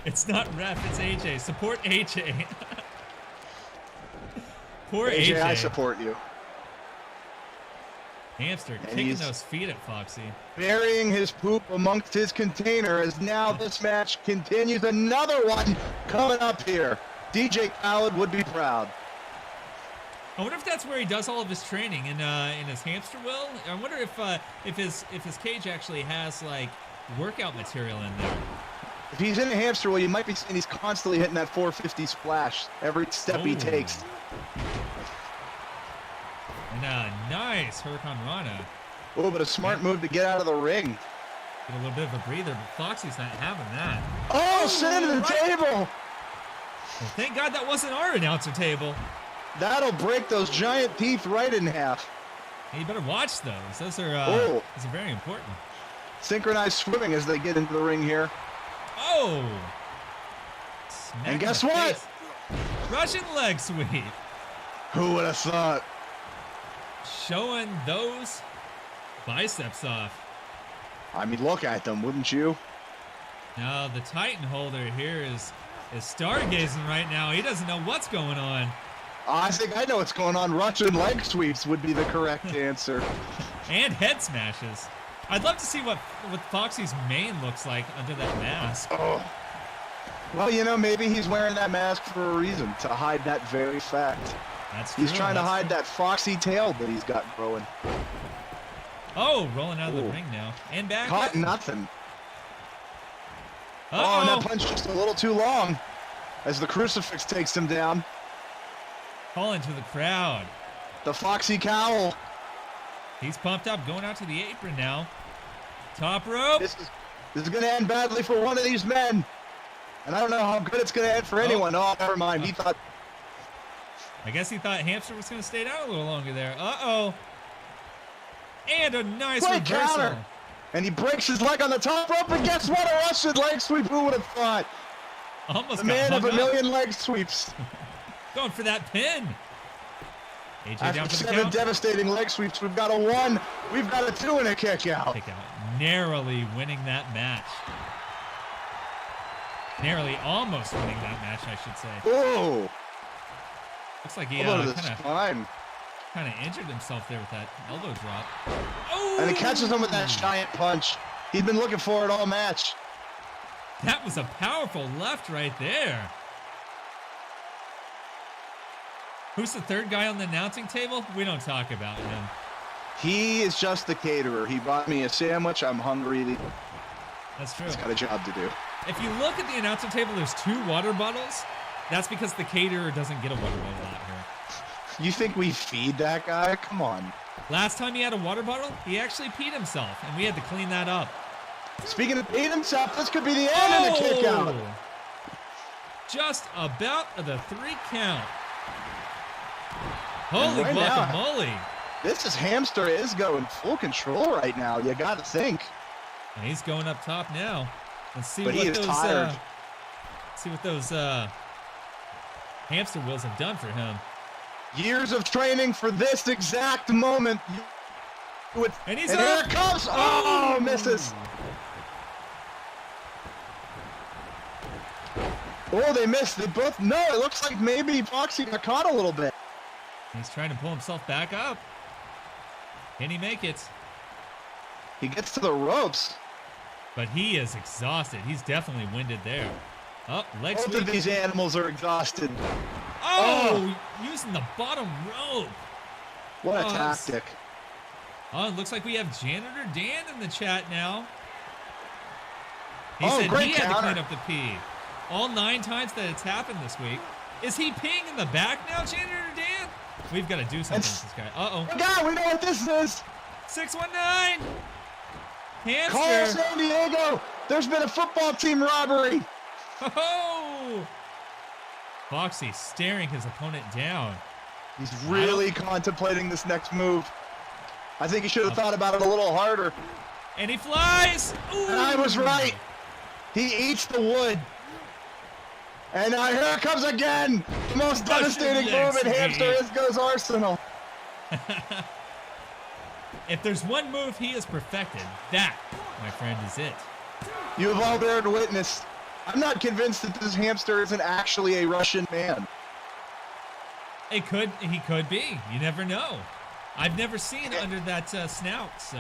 It's not ref, it's AJ. Support AJ. Poor AJ, AJ. I support you. Hamster And kicking he's those feet at Foxy. burying his poop amongst his container as now this match continues. Another one coming up here. DJ Khaled would be proud. I wonder if that's where he does all of his training in his hamster wheel. I wonder if his cage actually has like workout material in there. If he's in a hamster wheel, you might be seeing he's constantly hitting that 450 splash every step he takes. And a nice Hurricane Rana. Oh, but a smart move to get out of the ring. Get a little bit of a breather, but Foxy's not having that. Oh, send to the table. Well, thank God that wasn't our announcer table. That'll break those giant teeth right in half. Hey, you better watch those. Those are very important. Synchronized swimming as they get into the ring here. Oh! Smack And in guess the what? face. Russian leg sweep. Who would have thought? Showing those biceps off. I mean, look at them, wouldn't you? Now the Titan holder here is stargazing right now. He doesn't know what's going on. I think I know what's going on. Russian leg sweeps would be the correct answer. And head smashes. I'd love to see what Foxy's mane looks like under that mask. Oh. Well, you know, maybe he's wearing that mask for a reason, to hide that very fact. That's true. He's trying to hide that foxy tail that he's got growing. Oh, rolling out of the ring now. And back. Caught nothing. Uh-oh. Oh, and that punch just a little too long as the crucifix takes him down. Calling to the crowd. The foxy cowl. He's pumped up, going out to the apron now. Top rope. This is going to end badly for one of these men. And I don't know how good it's going to end for anyone. Oh, never mind. He thought. I guess he thought Hamster was going to stay down a little longer there. Uh-oh. And a nice reversal. Counter. And he breaks his leg on the top rope. And guess what? A Russian leg sweep. Who would have thought? Almost The man of a hung up. million leg sweeps. Going for that pin. AJ down After for the 7 count. devastating leg sweeps, we've got a 1, we've got a 2, and a kick out. Kick out. Narrowly winning that match. Narrowly almost winning that match, I should say. Oh, Looks like he elbow to the kind spine. of injured himself there with that elbow drop. Oh! And he catches him with that giant punch. He'd been looking for it all match. That was a powerful left right there. Who's the third guy on the announcing table? We don't talk about him. He is just the caterer. He brought me a sandwich. I'm hungry. That's true. He's got a job to do. If you look at the announcer table, there's 2 water bottles. That's because the caterer doesn't get a water bottle out here. You think we feed that guy? Come on. Last time he had a water bottle, he actually peed himself, and we had to clean that up. Speaking of beating himself, this could be the end of the kick out. Just about the 3 count. Holy right now, guacamole. This is Hamster Isgo in full control right now. You got to think. And he's going up top now. Let's see But what he is those tired. see what those hamster wheels have done for him. Years of training for this exact moment. And he's here up. it comes. Oh, misses. Oh, they missed. They both. No, it looks like maybe Foxy got caught a little bit. He's trying to pull himself back up. Can he make it? He gets to the ropes. But he is exhausted. He's definitely winded there. Oh, leg Both sweep. of these animals are exhausted. Oh, using the bottom rope. What a Oh, that's- tactic. Oh, it looks like we have Janitor Dan in the chat now. He Oh, said great he had to counter. clean up the pee. All 9 times that it's happened this week. Is he peeing in the back now, Janitor Dan? We've got to do something with this guy. Uh-oh. Oh, God, we know what this is. 619. Call Hamster. San Diego. There's been a football team robbery. Oh! Foxy staring his opponent down. He's really contemplating this next move. I think he should have thought about it a little harder. And he flies. Ooh. And I was right. He eats the wood. And now here it comes again. The most devastating move in Hamster Isgo's arsenal. If there's one move he has perfected, that, my friend, is it. You have all beared witness. I'm not convinced that this hamster isn't actually a Russian man. He could be. You never know. I've never seen under that snout, so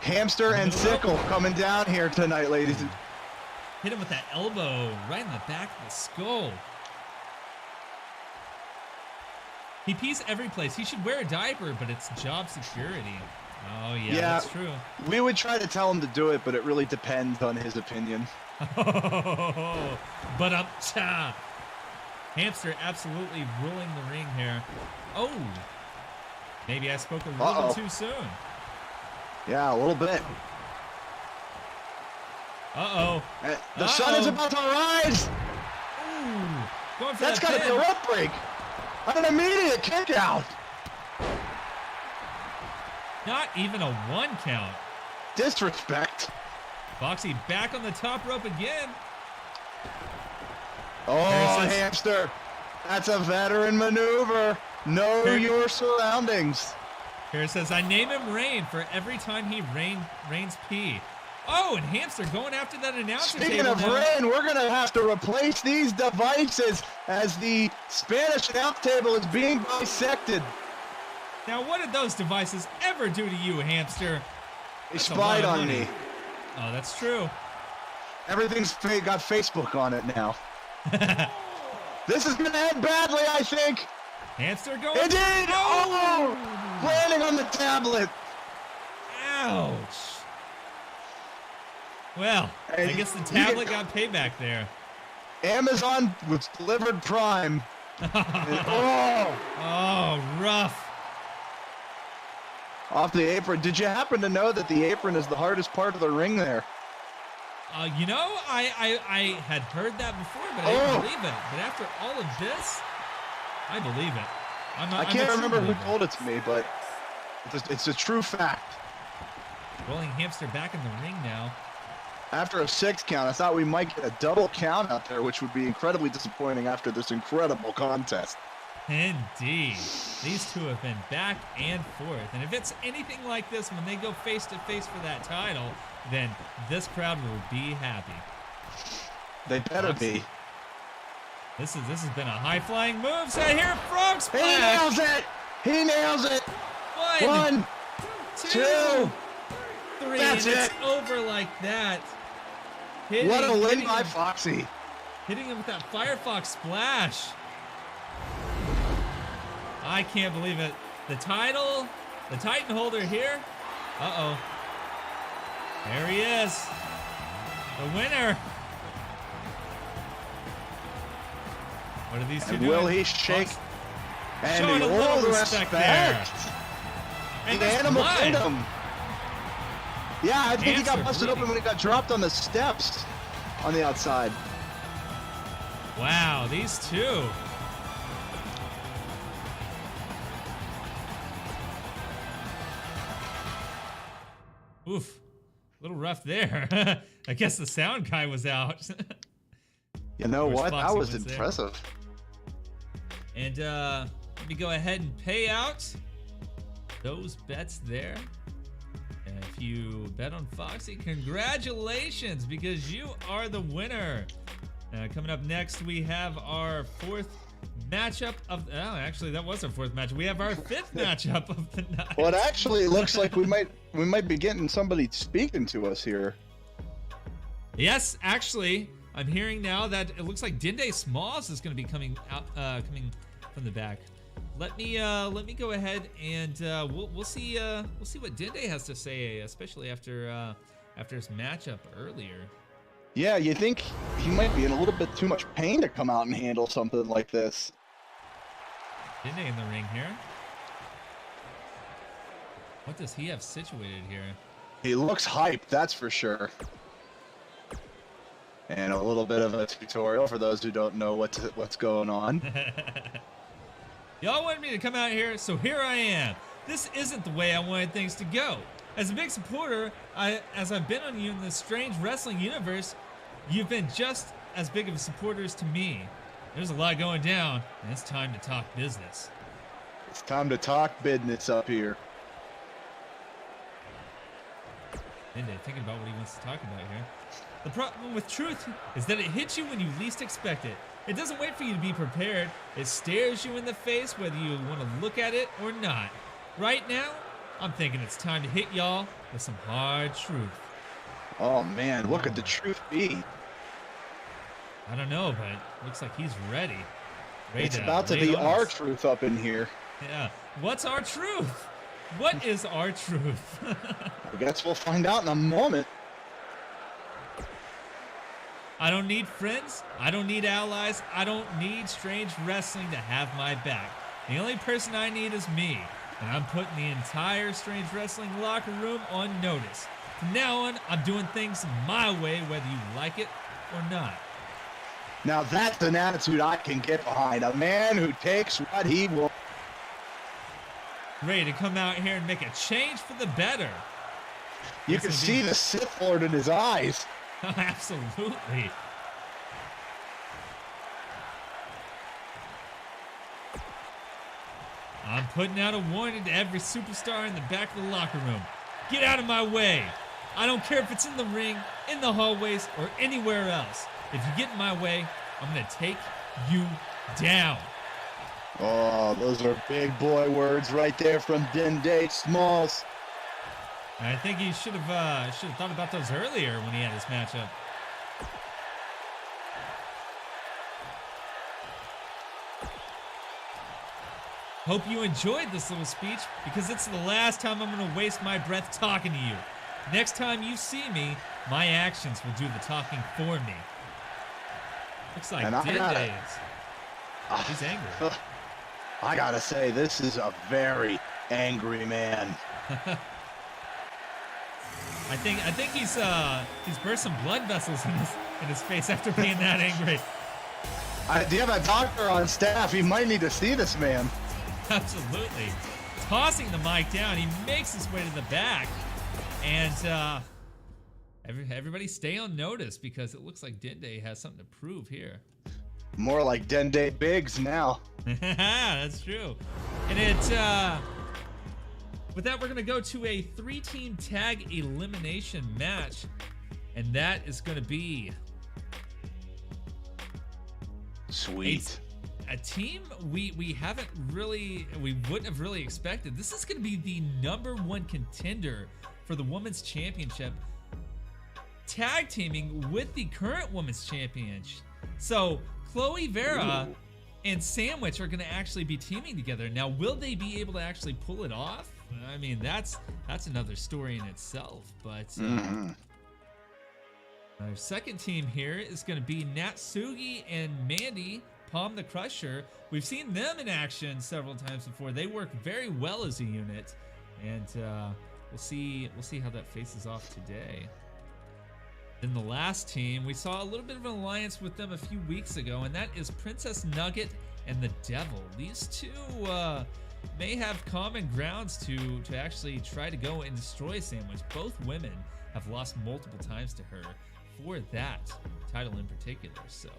Hamster and Sickle coming down here tonight, ladies. hit him with that elbow right in the back of the skull. He pees every place. He should wear a diaper, but it's job security. Oh, yeah, that's true. We would try to tell him to do it, but it really depends on his opinion. But cha. Hamster absolutely ruling the ring here. Oh, maybe I spoke a little too soon. Yeah, a little bit. Uh-oh. The sun is about to rise. Ooh, going for That's that got to be a pin. rope break. An immediate kick out. Not even a 1 count. Disrespect. Foxy back on the top rope again. Oh, Harris says- Hamster. That's a veteran maneuver. Know Harris- your surroundings. Here it says, I name him Rain for every time he rains pee. Oh, and Hamster going after that announcer Speaking table of now. rain, we're going to have to replace these devices as the Spanish announce table is being dissected. Now, what did those devices ever do to you, Hamster? They That's a spied lot of on money. me. Oh, that's true. Everything's got Facebook on it now. This is going to end badly, I think. Hamster going. It did! Oh! Landing on the tablet. Ouch. Well, I Hey, guess the you tablet get- got payback there. Amazon was delivered Prime. And, oh! Oh, rough. Off the apron. Did you happen to know that the apron is the hardest part of the ring there? You know, I had heard that before, but I Oh. didn't believe it. But after all of this, I believe it. I can't remember who told it to me, but it's a true fact. Rolling Hamster back in the ring now. After a 6 count, I thought we might get a double count out there, which would be incredibly disappointing after this incredible contest. Indeed. These two have been back and forth. And if it's anything like this when they go face to face for that title, then this crowd will be happy. They better be. This has been a high-flying move. So here, frog He splash. nails it! He nails it! One, 1, two, 2. 3. That's and it's it. over like that. What a win hitting by him- Foxy. Hitting him with that Firefox splash. I can't believe it. The title, the Titan holder here. Uh-oh. There he is. The winner. What are these two And doing? will he shake? Fox And showing the a little old respect there. respect. And The there's Animal blood. Kingdom. Yeah, I think he got Hamster busted bleeding. open when he got dropped on the steps on the outside. Wow, these two. Oof. A little rough there. I guess the sound guy was out. You know Of course, what? That Foxy was was there. impressive. And let me go ahead and pay out those bets there. And if you bet on Foxy, congratulations, because you are the winner. Coming up next, we have our fourth matchup of. Oh, actually, that was our fourth match. We have our fifth matchup of the night. Well, it actually looks like we might be getting somebody speaking to us here. Yes, actually, I'm hearing now that it looks like Dinde Smalls is going to be coming out, coming from the back. Let me go ahead and we'll see what Dinde has to say, especially after his matchup earlier. Yeah, you think he might be in a little bit too much pain to come out and handle something like this. Dinde in the ring here. What does he have situated here? He looks hyped, that's for sure. And a little bit of a tutorial for those who don't know what's going on. Y'all wanted me to come out here, so here I am. This isn't the way I wanted things to go. As a big supporter, as I've been on you in this strange wrestling universe, you've been just as big of supporters to me. There's a lot going down, and it's time to talk business. It's time to talk business up here. Dinde thinking about what he wants to talk about here. The problem with truth is that it hits you when you least expect it. It doesn't wait for you to be prepared. It stares you in the face whether you want to look at it or not. Right now, I'm thinking it's time to hit y'all with some hard truth. Oh man, look at the truth be. I don't know, but looks like he's ready. It's about to be our truth up in here. Yeah. What's our truth? What is our truth? I guess we'll find out in a moment. I don't need friends. I don't need allies. I don't need strange wrestling to have my back. The only person I need is me. And I'm putting the entire strange wrestling locker room on notice. From now on, I'm doing things my way, whether you like it or not. Now that's an attitude I can get behind. A man who takes what he wants. Ready to come out here and make a change for the better. You can see the Sith Lord in his eyes. Absolutely. I'm putting out a warning to every superstar in the back of the locker room. Get out of my way. I don't care if it's in the ring, in the hallways, or anywhere else. If you get in my way, I'm going to take you down. Oh, those are big boy words right there from Dinde Smalls. I think he should have thought about those earlier when he had his matchup. Hope you enjoyed this little speech, because it's the last time I'm going to waste my breath talking to you. Next time you see me, my actions will do the talking for me. Looks like Dinde is. He's angry. I gotta say, this is a very angry man. I think he's burst some blood vessels in his face after being that angry. Do you have a doctor on staff? He might need to see this man. Absolutely. Tossing the mic down, he makes his way to the back, and everybody stay on notice, because it looks like Dinde has something to prove here. More like Dinde Biggs now. That's true. And with that, we're going to go to a 3-team tag elimination match. And that is going to be sweet. A team we wouldn't have really expected. This is going to be the #1 contender for the Women's Championship, tag teaming with the current Women's Champion. So Chloe Vera and Sandwich are going to actually be teaming together. Now, will they be able to actually pull it off? I mean, that's another story in itself. But our second team here is going to be Natsugi and Mandy Palm the Crusher. We've seen them in action several times before. They work very well as a unit, and we'll see how that faces off today. Then the last team, we saw a little bit of an alliance with them a few weeks ago, and that is Princess Nugget and the Devil. These two may have common grounds to actually try to go and destroy Sandwich. Both women have lost multiple times to her for that title in particular. So,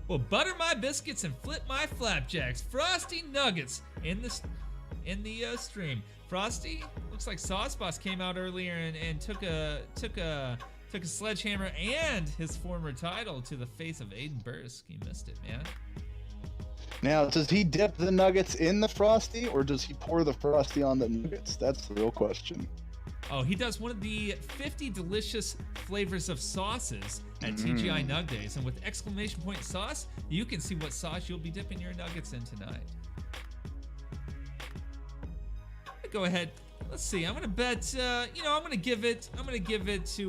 well, butter my biscuits and flip my flapjacks. Frosty Nuggets in the stream. Frosty, looks like Sauce Boss came out earlier and took a sledgehammer and his former title to the face of Aiden Bursk. He missed it, man. Now, does he dip the nuggets in the Frosty, or does he pour the Frosty on the nuggets? That's the real question. Oh, he does one of the 50 delicious flavors of sauces at TGI Nug Days. And with exclamation point sauce, you can see what sauce you'll be dipping your nuggets in tonight. Go ahead. Let's see. I'm gonna bet. I'm gonna give it to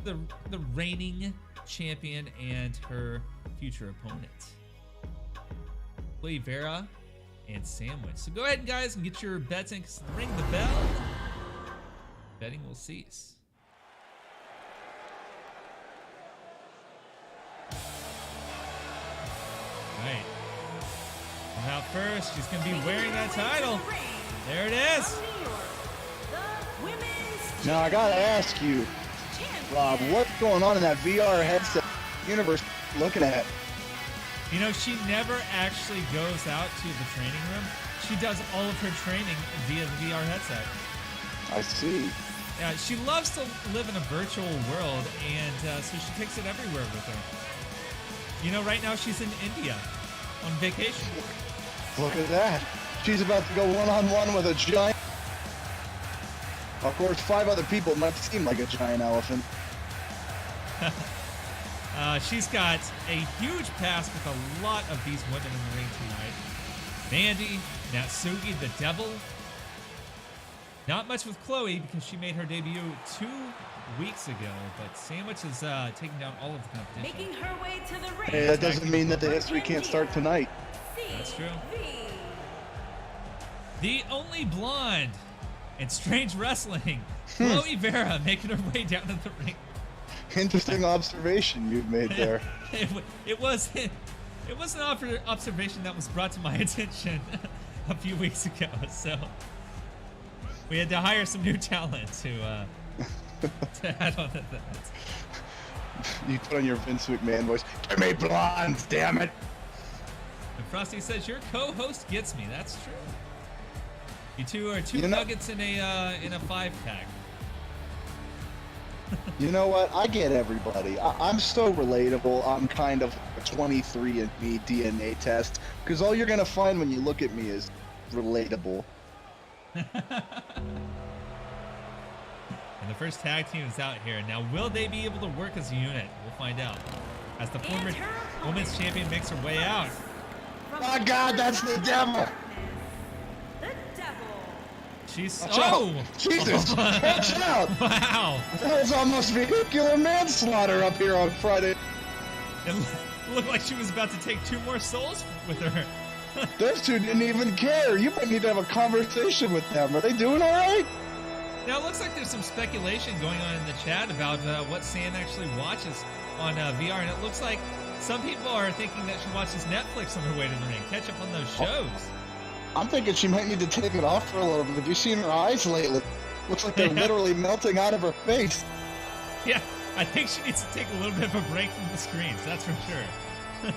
the reigning champion and her future opponent, Chloe Vera and Sandwich. So go ahead, guys, and get your bets in. Ring the bell. Betting will cease. All right. Come out first. She's gonna be wearing that title. There it is. Now I gotta ask you, Rob, what's going on in that VR headset universe looking at? You know, she never actually goes out to the training room. She does all of her training via the VR headset. I see. Yeah, she loves to live in a virtual world, and so she takes it everywhere with her. You know, right now she's in India on vacation. Look at that. She's about to go one-on-one with a giant. Of course, 5 other people might seem like a giant elephant. She's got a huge past with a lot of these women in the ring tonight. Mandy, Natsuki, the Devil. Not much with Chloe because she made her debut 2 weeks ago, but Sandwich is taking down all of the competition. Making her way to the ring. Hey, that doesn't mean that the history can't start tonight. That's true. The only blonde in Strange Wrestling, Chloe Vera, making her way down to the ring. Interesting observation you've made there. It was an observation that was brought to my attention a few weeks ago, so we had to hire some new talent to add on to that. You put on your Vince McMahon voice. Give me blondes, damn it! And Frosty says your co-host gets me. That's true. You two are two nuggets in a 5-pack. You know what? I get everybody. I'm so relatable. I'm kind of a 23andMe DNA test because all you're gonna find when you look at me is relatable. And the first tag team is out here. Now, will they be able to work as a unit? We'll find out. As the former women's champion makes her way out. Oh God, that's the Devil! She's Jesus! Watch out! Wow! That was almost vehicular manslaughter up here on Friday. It looked like she was about to take 2 more souls with her. Those two didn't even care. You might need to have a conversation with them. Are they doing all right? Now, it looks like there's some speculation going on in the chat about what Sam actually watches on VR, and it looks like some people are thinking that she watches Netflix on her way to the ring. Catch up on those shows. I'm thinking she might need to take it off for a little bit. Have you seen her eyes lately? Looks like they're literally melting out of her face. Yeah, I think she needs to take a little bit of a break from the screens, that's for sure.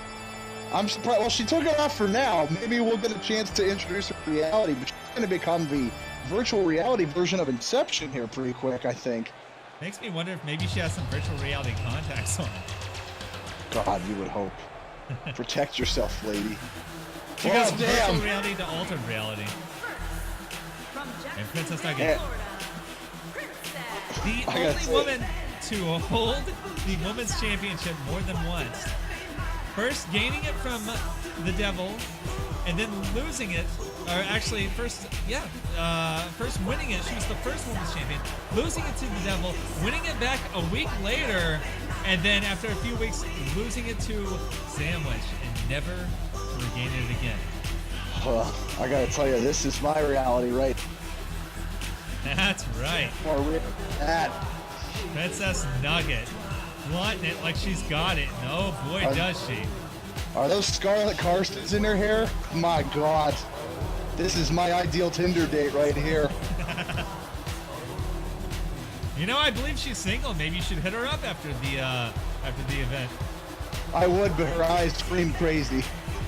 I'm surprised. Well, she took it off for now. Maybe we'll get a chance to introduce her to reality, but she's going to become the virtual reality version of Inception here pretty quick, I think. Makes me wonder if maybe she has some virtual reality contacts on. God, you would hope. Protect yourself, lady. She goes from virtual reality to altered reality. And Princess Nugget. The only woman to hold the women's championship more than once. First gaining it from the Devil, and then losing it, or actually first winning it. She was the first women's champion, losing it to the Devil, winning it back a week later, and then after a few weeks, losing it to Sandwich, and never to regain it again. Well, I gotta tell you, this is my reality, right? That's right. More real than that. Princess Nugget, flaunting it like she's got it, and oh boy, does she. Are those Scarlet Karstens in her hair? My God. This is my ideal Tinder date right here. You know, I believe she's single. Maybe you should hit her up after the event. I would, but her eyes scream crazy.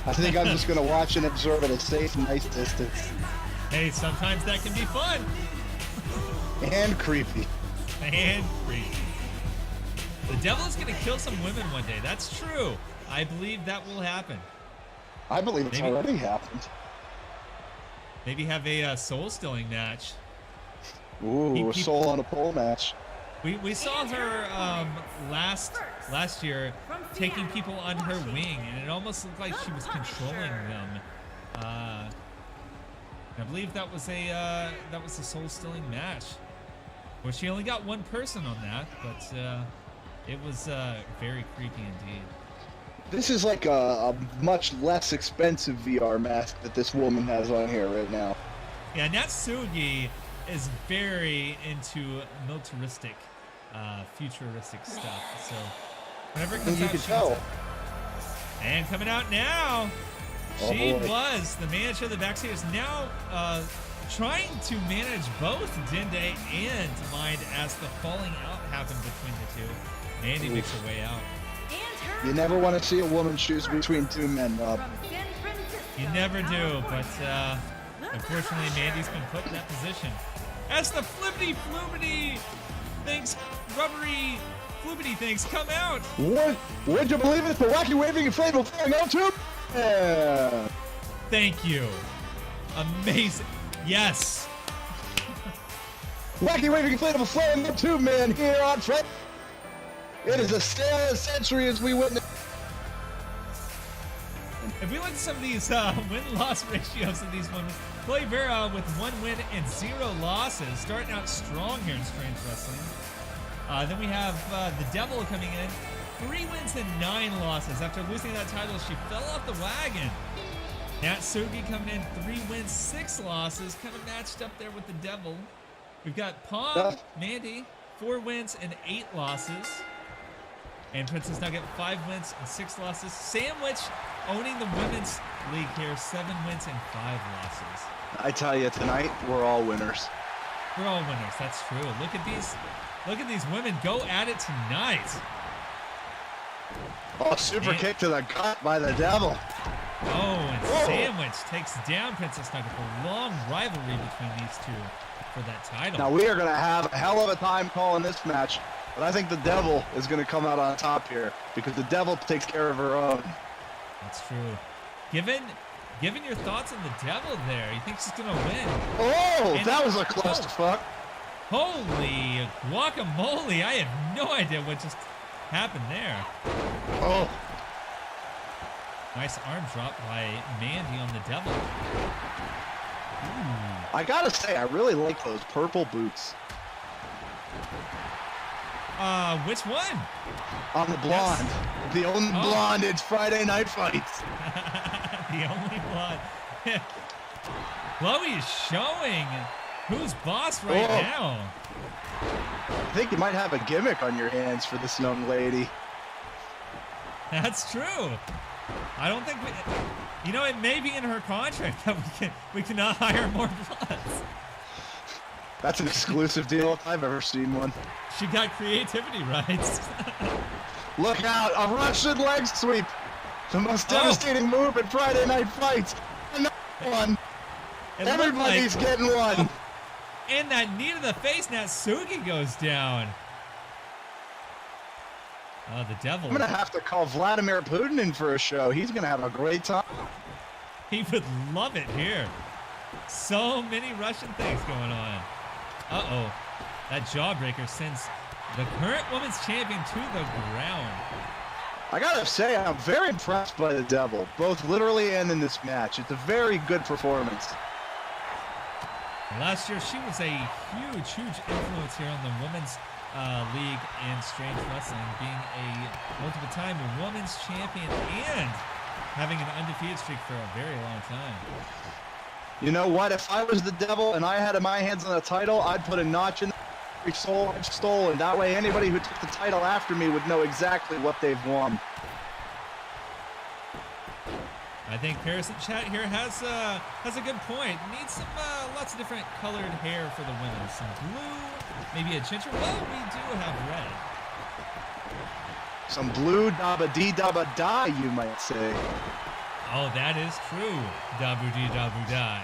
I think I'm just going to watch and observe at a safe, nice distance. Hey, sometimes that can be fun. And creepy. And creepy. The devil is going to kill some women one day. That's true. I believe that will happen. I believe it's Maybe. already happened. Maybe have a soul-stealing match. Ooh, a soul on a pole match. We saw her last year taking people on her wing, and it almost looked like she was controlling them. I believe that was a soul-stealing match. Well, she only got one person on that, but it was very creepy indeed. This is like a much less expensive VR mask that this woman has on here right now. Yeah, Natsugi is very into militaristic, futuristic stuff. So whenever it comes You out, can she tell. gets it. And coming out now, Oh, she boy. was the manager of the backstage. Is now trying to manage both Dende and Mind as the falling out happened between the two. Mandy makes her way out. And her You never want to see a woman choose between two men, Rob. from San Francisco, You never do, but California. unfortunately, Mandy's been put in that position. As the flippity floobity things, rubbery floobity things come out. Would you believe it? The wacky waving inflatable flying out tube? Yeah. Thank you. Amazing. Yes. Wacky waving inflatable flying out tube man here on Fred. It is a stale century as we witness. If we look at some of these win-loss ratios of these women, Chloe Vera with 1 win and 0 losses, starting out strong here in Strange Wrestling. Then we have the Devil coming in, 3 wins and 9 losses. After losing that title, she fell off the wagon. Natsugi coming in, 3 wins, 6 losses, kind of matched up there with the Devil. We've got Pom, Mandy, 4 wins and 8 losses. And Princess Nugget, 5 wins and 6 losses. Sandwich owning the women's league here, 7 wins and 5 losses. I tell you, tonight we're all winners. We're all winners. That's true. Look at these women go at it tonight. Oh, super kick to the gut by the Devil. Oh, and Whoa. Sandwich takes down Princess Nugget. A long rivalry between these two for that title. Now we are going to have a hell of a time calling this match, but I think the Devil is going to come out on top here because the Devil takes care of her own. That's true. Given your thoughts on the Devil there, you think she's gonna win? Oh, And- that was a clusterfuck. Holy guacamole! I have no idea what just happened there. Oh, Nice arm drop by Mandy on the Devil. Ooh. I got to say, I really like those purple boots Which one? on the blonde. The only Oh. blonde in Friday Night Fights. The only blonde. Chloe's showing who's boss right Oh. now. I think you might have a gimmick on your hands for this young lady. That's true. I don't think it may be in her contract that we cannot hire more bloods. That's an exclusive deal if I've ever seen one. She got creativity rights. Look out, a Russian leg sweep. The most Oh. devastating move in Friday Night Fights. Another one. It looked Everybody's like- getting one. And that knee to the face, Natsugi goes down. Oh, the Devil. I'm going to have to call Vladimir Putin in for a show. He's going to have a great time. He would love it here. So many Russian things going on. Uh-oh. That jawbreaker sends the current women's champion to the ground. I got to say, I'm very impressed by the Devil, both literally and in this match. It's a very good performance. Last year, she was a huge influence here on the women's league in Strange Wrestling, being a multiple-time women's champion and having an undefeated streak for a very long time. You know what? If I was the Devil and I had my hands on the title, I'd put a notch in every soul I've stolen. That way, anybody who took the title after me would know exactly what they've won. I think Paris in chat here has a good point. Needs some lots of different colored hair for the women. Some blue, maybe a ginger. Well, we do have red. Some blue dabba dee dabba die, you might say. Oh, that is true. Dabu dee dabu die.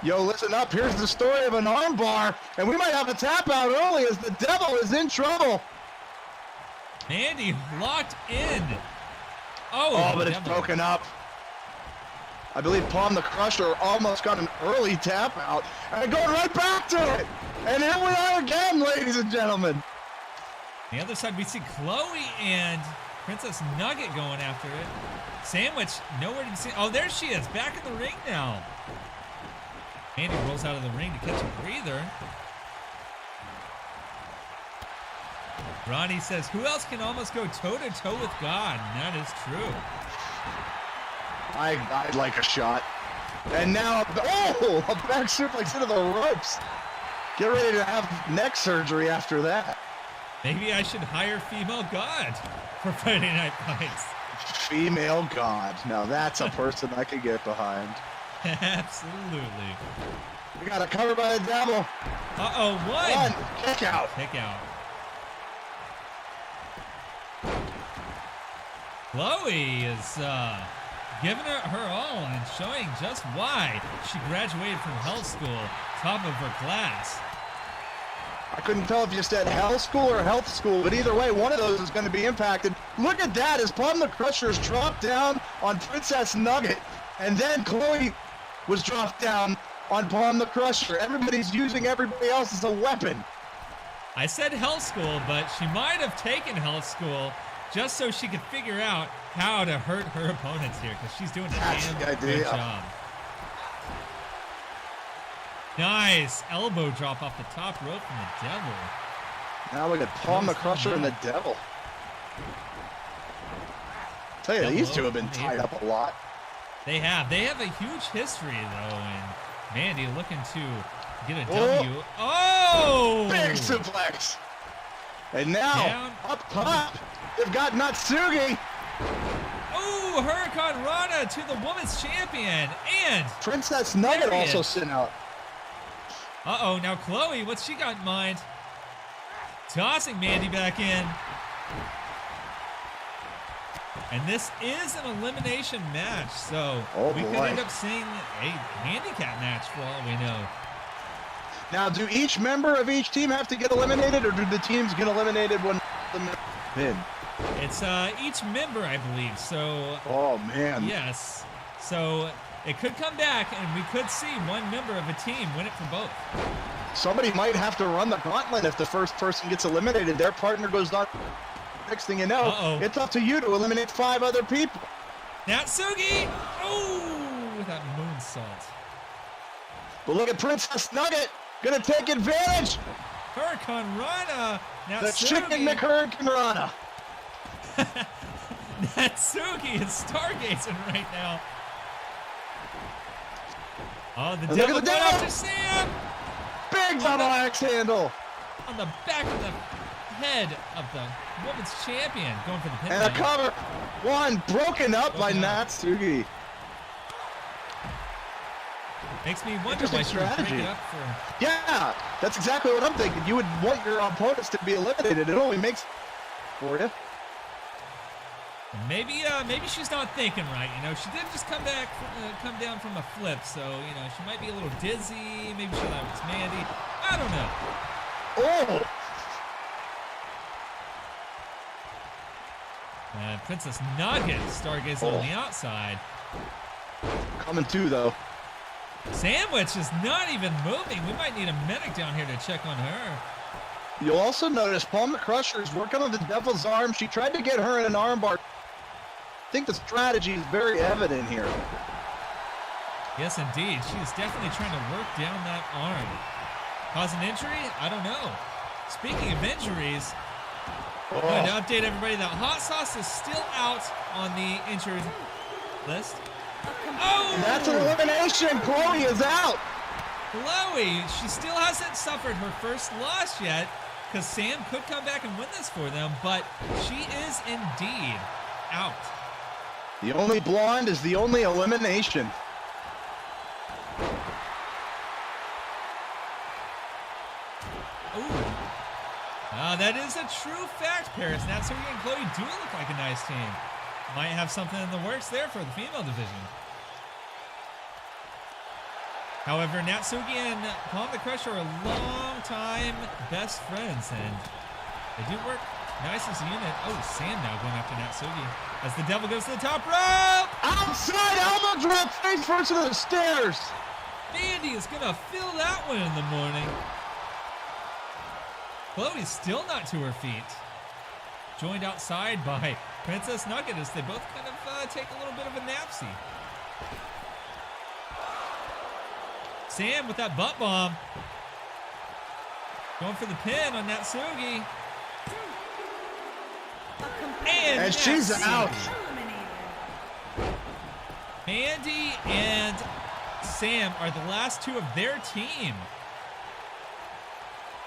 Yo, listen up. Here's the story of an armbar, and we might have a tap out early as the Devil is in trouble. Mandy locked in. Oh, but the it's Devil. broken up. I believe Palm the Crusher almost got an early tap out, and going right back to it. And here we are again, ladies and gentlemen. On the other side, we see Chloe and Princess Nugget going after it. Sandwich, nowhere to be seen. Oh, there she is, back in the ring now. Mandy rolls out of the ring to catch a breather. Ronnie says, who else can almost go toe-to-toe with God? And that is true. I'd like a shot. And now, oh, a back suplex into the ropes. Get ready to have neck surgery after that. Maybe I should hire female God for Friday Night Fights. Female God. Now that's a person I could get behind. Absolutely. We got a cover by the Devil. Uh-oh, one. Kick out. Kick out. Chloe is giving it her all and showing just why she graduated from Hell School, top of her class. I couldn't tell if you said Hell School or Health School, but either way, one of those is going to be impacted. Look at that as Palm the Crusher's dropped down on Princess Nugget, and then Chloe was dropped down on Palm the Crusher. Everybody's using everybody else as a weapon. I said Hell School, but she might have taken Hell School just so she could figure out how to hurt her opponents here, because she's doing a That's the damn idea. good job. Nice elbow drop off the top rope from the Devil. Now we got Palm the Crusher and the Devil. Tell you, these two have been tied up a lot. They have a huge history though, and Mandy looking to get a W. Oh! Big suplex. And now, Down. up top, they've got Natsugi. Oh, Hurricane Rana to the women's champion, and Princess Nugget There he also is. sent out. uh-oh, now Chloe, what's she got in mind? Tossing Mandy back in. And this is an elimination match, so Oh, we could boy. end up seeing a handicap match for all we know. Now, do each member of each team have to get eliminated, or do the teams get eliminated when the win? It's each member, I believe, so Oh, man. yes. So it could come back, and we could see one member of a team win it for both. Somebody might have to run the gauntlet if the first person gets eliminated. Their partner goes down. Next thing you know, Uh-oh. it's up to you to eliminate 5 other people. Natsugi! Oh, that moonsault. But look at Princess Nugget. Gonna take advantage. Hurricane Rana! The chicken McHurricane Rana. Natsugi is stargazing right now. Oh, the Look Devil at the going Devil. after Sam Big double axe handle. on the back of the head of the women's champion, going for the pin. And a now. cover. One broken up by Broken up. Natsugi. Makes me wonder Interesting why she would break strategy. it up for. Yeah, that's exactly what I'm thinking. You would want your opponents to be eliminated. It only makes for you. Maybe she's not thinking right. You know, she did just come down from a flip, so you know she might be a little dizzy. Maybe she thought it was Mandy. I don't know. Oh, Princess Nugget stargazing on the outside. coming to though. Sandwich is not even moving. We might need a medic down here to check on her. You'll also notice Palm the Crusher is working on the Devil's arm. She tried to get her in an armbar. I think the strategy is very evident here. Yes, indeed. She is definitely trying to work down that arm. Cause an injury? I don't know. Speaking of injuries, I'm going to update everybody that Hot Sauce is still out on the injured list. Oh! And that's an elimination. Chloe is out. Chloe, she still hasn't suffered her first loss yet, because Sam could come back and win this for them, but she is indeed out. The only blonde is the only elimination. Ooh. That is a true fact, Paris. Natsuki and Chloe do look like a nice team. Might have something in the works there for the female division. However, Natsuki and Palm the Crusher are long-time best friends, and they do work nice as a unit. Oh, Sam now going after Natsuki as the Devil goes to the top rope. Outside elbow drop face first to the stairs. Mandy is going to feel that one in the morning. Chloe's still not to her feet. Joined outside by Princess Nugget as they both kind of take a little bit of a napsy. Sam with that butt bomb. Going for the pin on Natsuki. And she's out. Mandy and Sam are the last two of their team.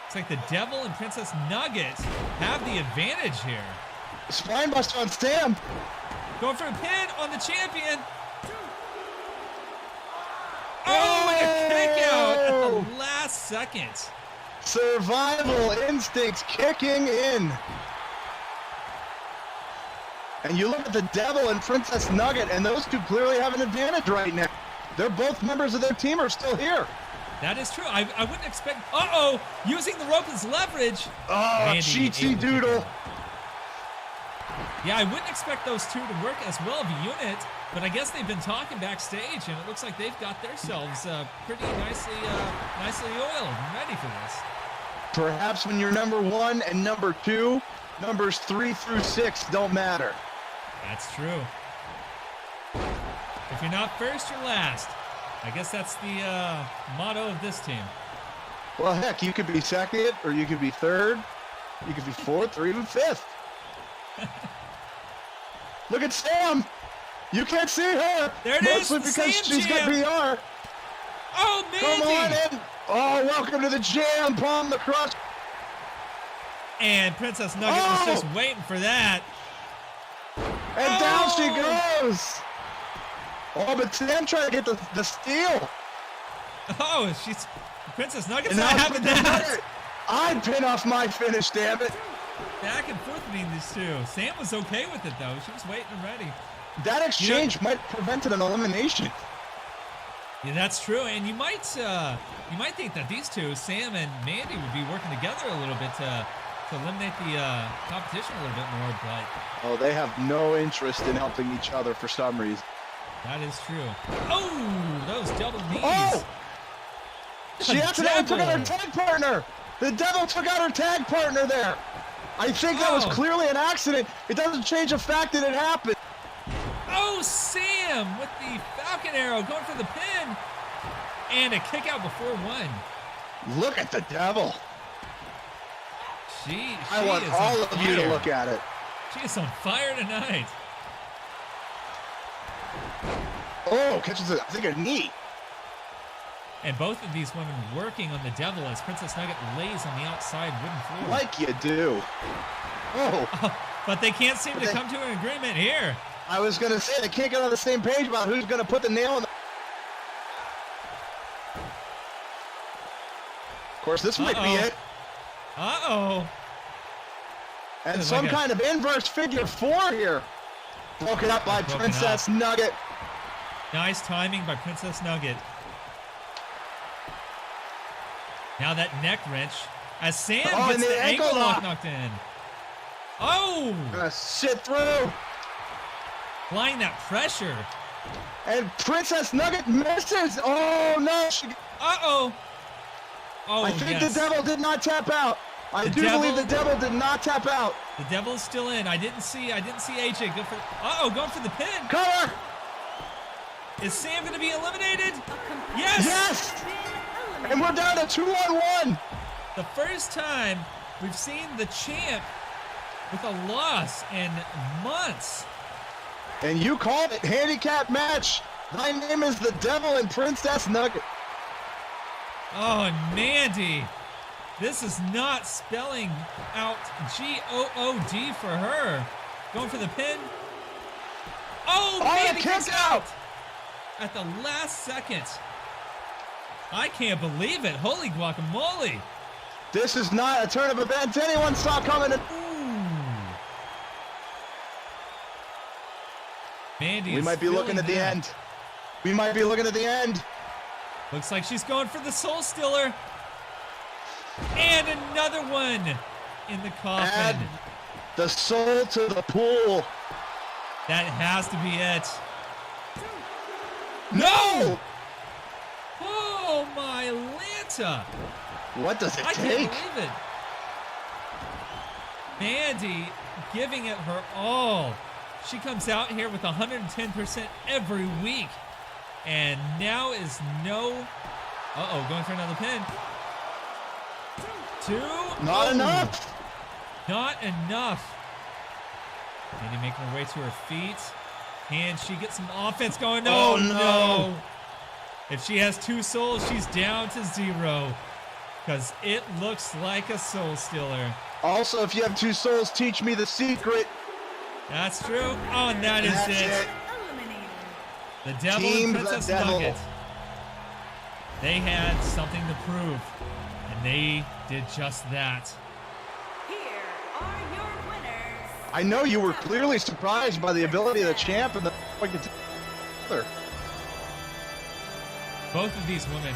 Looks like the Devil and Princess Nugget have the advantage here. Spinebuster on Sam. Going for a pin on the champion. Oh, and a kick out at the last second. Survival instincts kicking in. And you look at the Devil and Princess Nugget, and those two clearly have an advantage right now. They're both members of their team are still here. That is true. I wouldn't expect... Uh-oh! Using the rope as leverage. Oh, cheatsy doodle. Yeah, I wouldn't expect those two to work as well of a unit, but I guess they've been talking backstage, and it looks like they've got themselves pretty nicely oiled and ready for this. Perhaps when you're number 1 and number 2, numbers 3 through 6 don't matter. That's true. If you're not first, you're last. I guess that's the motto of this team. Well, heck, you could be second, or you could be third, you could be fourth, or even fifth. Look at Sam. You can't see her. There it mostly is, because Sam she's got Jam. PR. Oh, Mandy! Come on in. Oh, welcome to the jam, Palm the Crush. And Princess Nugget was just waiting for that. And down she goes. Oh, but Sam tried to get the steal. Oh, Princess Nugget's And not now having Princess that. Nugget. I'd pin off my finish, damn it. Back and forth between these two. Sam was okay with it though. She was waiting and ready. That exchange might have prevented an elimination. Yeah, that's true. And you might think that these two, Sam and Mandy, would be working together a little bit to eliminate the competition a little bit more, but Oh, they have no interest in helping each other for some reason. that is true. Oh, those double knees. Oh! She The accidentally took out her Devil. tag partner. The Devil took out her tag partner there. I think that was Oh. clearly an accident. It doesn't change the fact that it happened. Oh, Sam with the Falcon Arrow going for the pin. And a kick out before one. Look at the Devil. She I want is all on of you to fire. look at it. She is on fire tonight. Oh, catches I think a knee. And both of these women working on the Devil as Princess Nugget lays on the outside wooden floor. Like you do. Oh, But they can't seem to But they- come to an agreement here. I was going to say they can't get on the same page about who's going to put the nail in the... Of course, this might be Uh-oh. it. Uh-oh. And It's some like a- kind of inverse figure 4 here. Broken up by Broken Princess Nugget. Nice timing by Princess Nugget. Now that neck wrench as Sam Oh, gets and the the ankle ankle lock lock. knocked in. Oh, Gonna sit through. applying that pressure. And Princess Nugget misses. Oh, no. Uh-oh. Oh, I think yes. the Devil did not tap out. I The do believe the Devil- Devil did not tap out. The Devil's still in. I didn't see AJ go for... Uh-oh, going for the pin. Cover. Is Sam going to be eliminated? Yes. Yes. And we're down to 2-on-1. The first time we've seen the champ with a loss in months. And you called it handicap match. My name is the Devil and Princess Nugget. Oh, and Mandy. This is not spelling out G-O-O-D for her. Going for the pin. Oh, Mandy kick kicks out. at the last second. I can't believe it. Holy guacamole. This is not a turn of events anyone saw coming. Ooh. Mandy We is might be looking feeling at the that. end. We might be looking at the end. Looks like she's going for the Soul Stealer. And another one in the coffin. Add the soul to the pool. That has to be it. No! Oh, my Lanta. What does it I take? can't believe it. Mandy giving it her all. She comes out here with 110% every week. And now is no... Uh-oh, going for another pin. 2. Not enough. Not enough. Mandy making her way to her feet. Can she get some offense going? No, Oh, no. If she has 2 souls, she's down to 0. Because it looks like a Soul Stealer. Also, if you have 2 souls, teach me the secret. That's true. Oh, and that is That's it. it. Eliminated. The Devil Team and the Princess Devil. Nugget. They had something to prove. And they did just that. Here are your winners. I know you were clearly surprised by the ability of the champ and the other. Both of these women,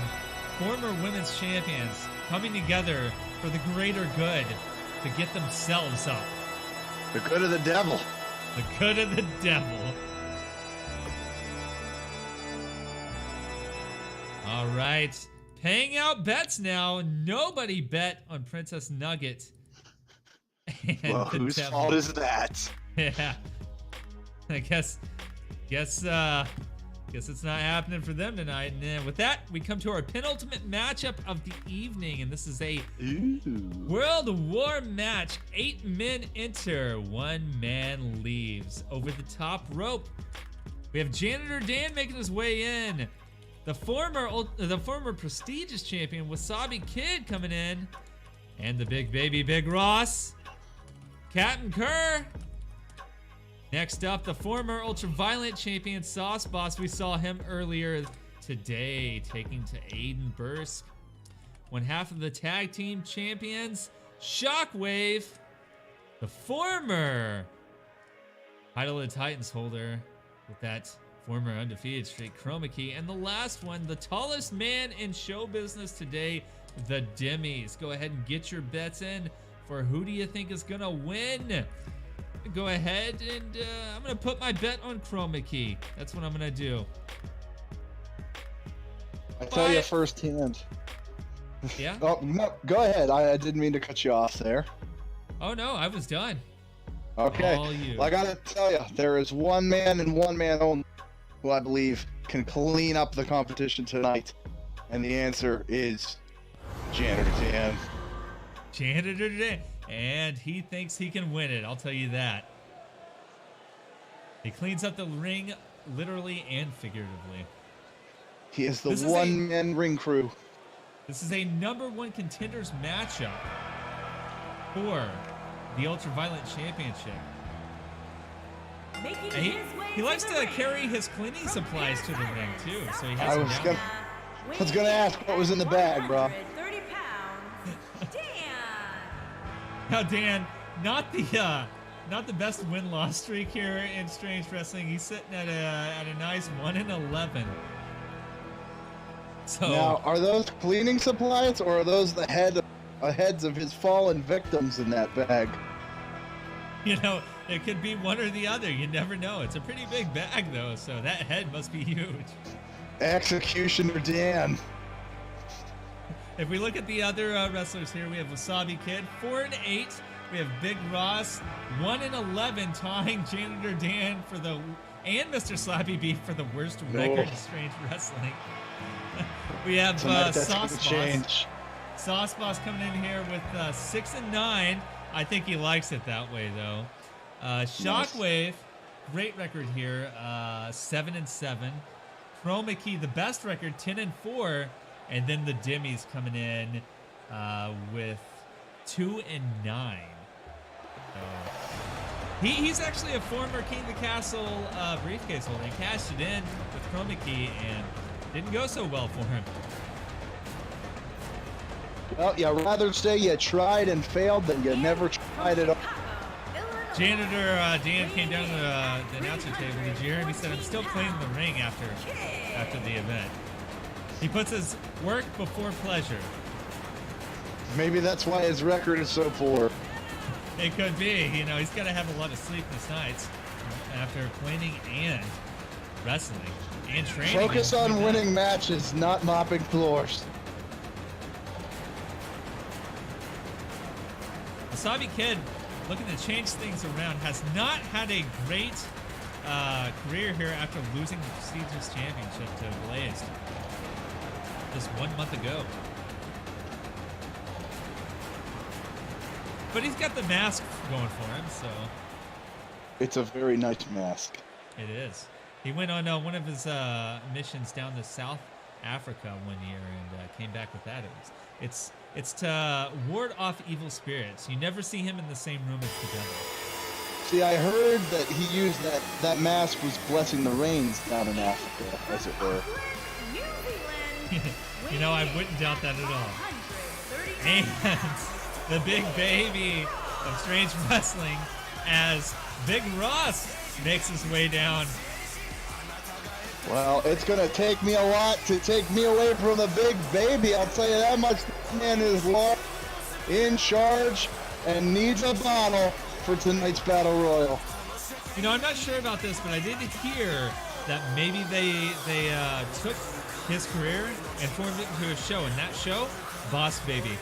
former women's champions, coming together for the greater good to get themselves up. The good of the devil. The good of the devil. All right. Paying out bets now. Nobody bet on Princess Nugget. And Well, the whose devil. fault is that? Yeah. I guess it's not happening for them tonight. And then with that, we come to our penultimate matchup of the evening. And this is a Ooh. World War match. 8 men enter, 1 man leaves. Over the top rope, we have Janitor Dan making his way in. The former prestigious champion Wasabi Kid coming in, and the big baby Big Ross, Captain Kerr. Next up, the former ultra-violent champion Sauce Boss. We saw him earlier today, taking to Aiden Bursk. One half of the tag team champions, Shockwave, the former Title of the Titans holder with that former undefeated streak, Chroma Key. And the last one, the tallest man in show business today, the Demis. Go ahead and get your bets in for who do you think is gonna win. Go ahead and I'm gonna put my bet on Chroma Key. That's what I'm gonna do. I tell you But- firsthand. Yeah? Oh, no, go ahead. I didn't mean to cut you off there. Oh no, I was done. Okay. All you. Well, I gotta tell you, there is one man and one man only who I believe can clean up the competition tonight, and the answer is Janitor Dan. Janitor Dan. And he thinks he can win it. I'll tell you that. He cleans up the ring literally and figuratively. He is the This is one-man ring crew. This is a #1 contenders matchup for the Ultraviolet Championship. Making And his way he likes the to ring carry his cleaning from supplies to the Paris ring Island, too. So he South has I them was down. gonna- Carolina, was gonna ask what was in the bag, bro. 130 pounds. Dan. Now Dan, not the best win-loss streak here in Strange Wrestling. He's sitting at a nice 1-11. So Now, are those cleaning supplies, or are those the heads of his fallen victims in that bag? you know, it could be one or the other. You never know. It's a pretty big bag though, so that head must be huge. Executioner Dan. If we look at the other wrestlers here, we have Wasabi Kid, 4-8. We have Big Ross, 1-11, tying Janitor Dan and Mr. Slappy Beef for the worst record in Strange Wrestling. We have Tonight, that's Sauce gonna Boss. change. Sauce Boss coming in here with 6-9. I think he likes it that way though. Shockwave, great record here, 7-7. Chroma Key, the best record, 10-4. And then the Demis coming in with 2-9. So he's actually a former King of the Castle briefcase holder. He cashed it in with Chroma Key and didn't go so well for him. Well, you rather say you tried and failed than you never tried at all. Janitor Dan came down to the announcer table to Jeremy. He said, "I'm still cleaning the ring after the event." He puts his work before pleasure. Maybe that's why his record is so poor. It could be. You know, he's got to have a lot of sleepless nights after planning and wrestling and training. Focus on winning matches, not mopping floors. Wasabi Kid, looking to change things around, has not had a great career here after losing the prestigious championship to Blazed just 1 month ago. But he's got the mask going for him, so. It's a very nice mask. It is. He went on one of his missions down to South Africa one year and came back with that. It's to ward off evil spirits. You never see him in the same room as the devil. See, I heard that he used that mask was blessing the rains down in Africa, as it were. New Zealand. You know, I wouldn't doubt that at all. And the big baby of Strange Wrestling as Big Ross makes his way down. Well, it's going to take me a lot to take me away from the big baby. I'll tell you that much. This man is long, in charge, and needs a bottle for tonight's Battle Royal. You know, I'm not sure about this, but I did hear that maybe they took his career and formed it into a show. And that show, Boss Baby.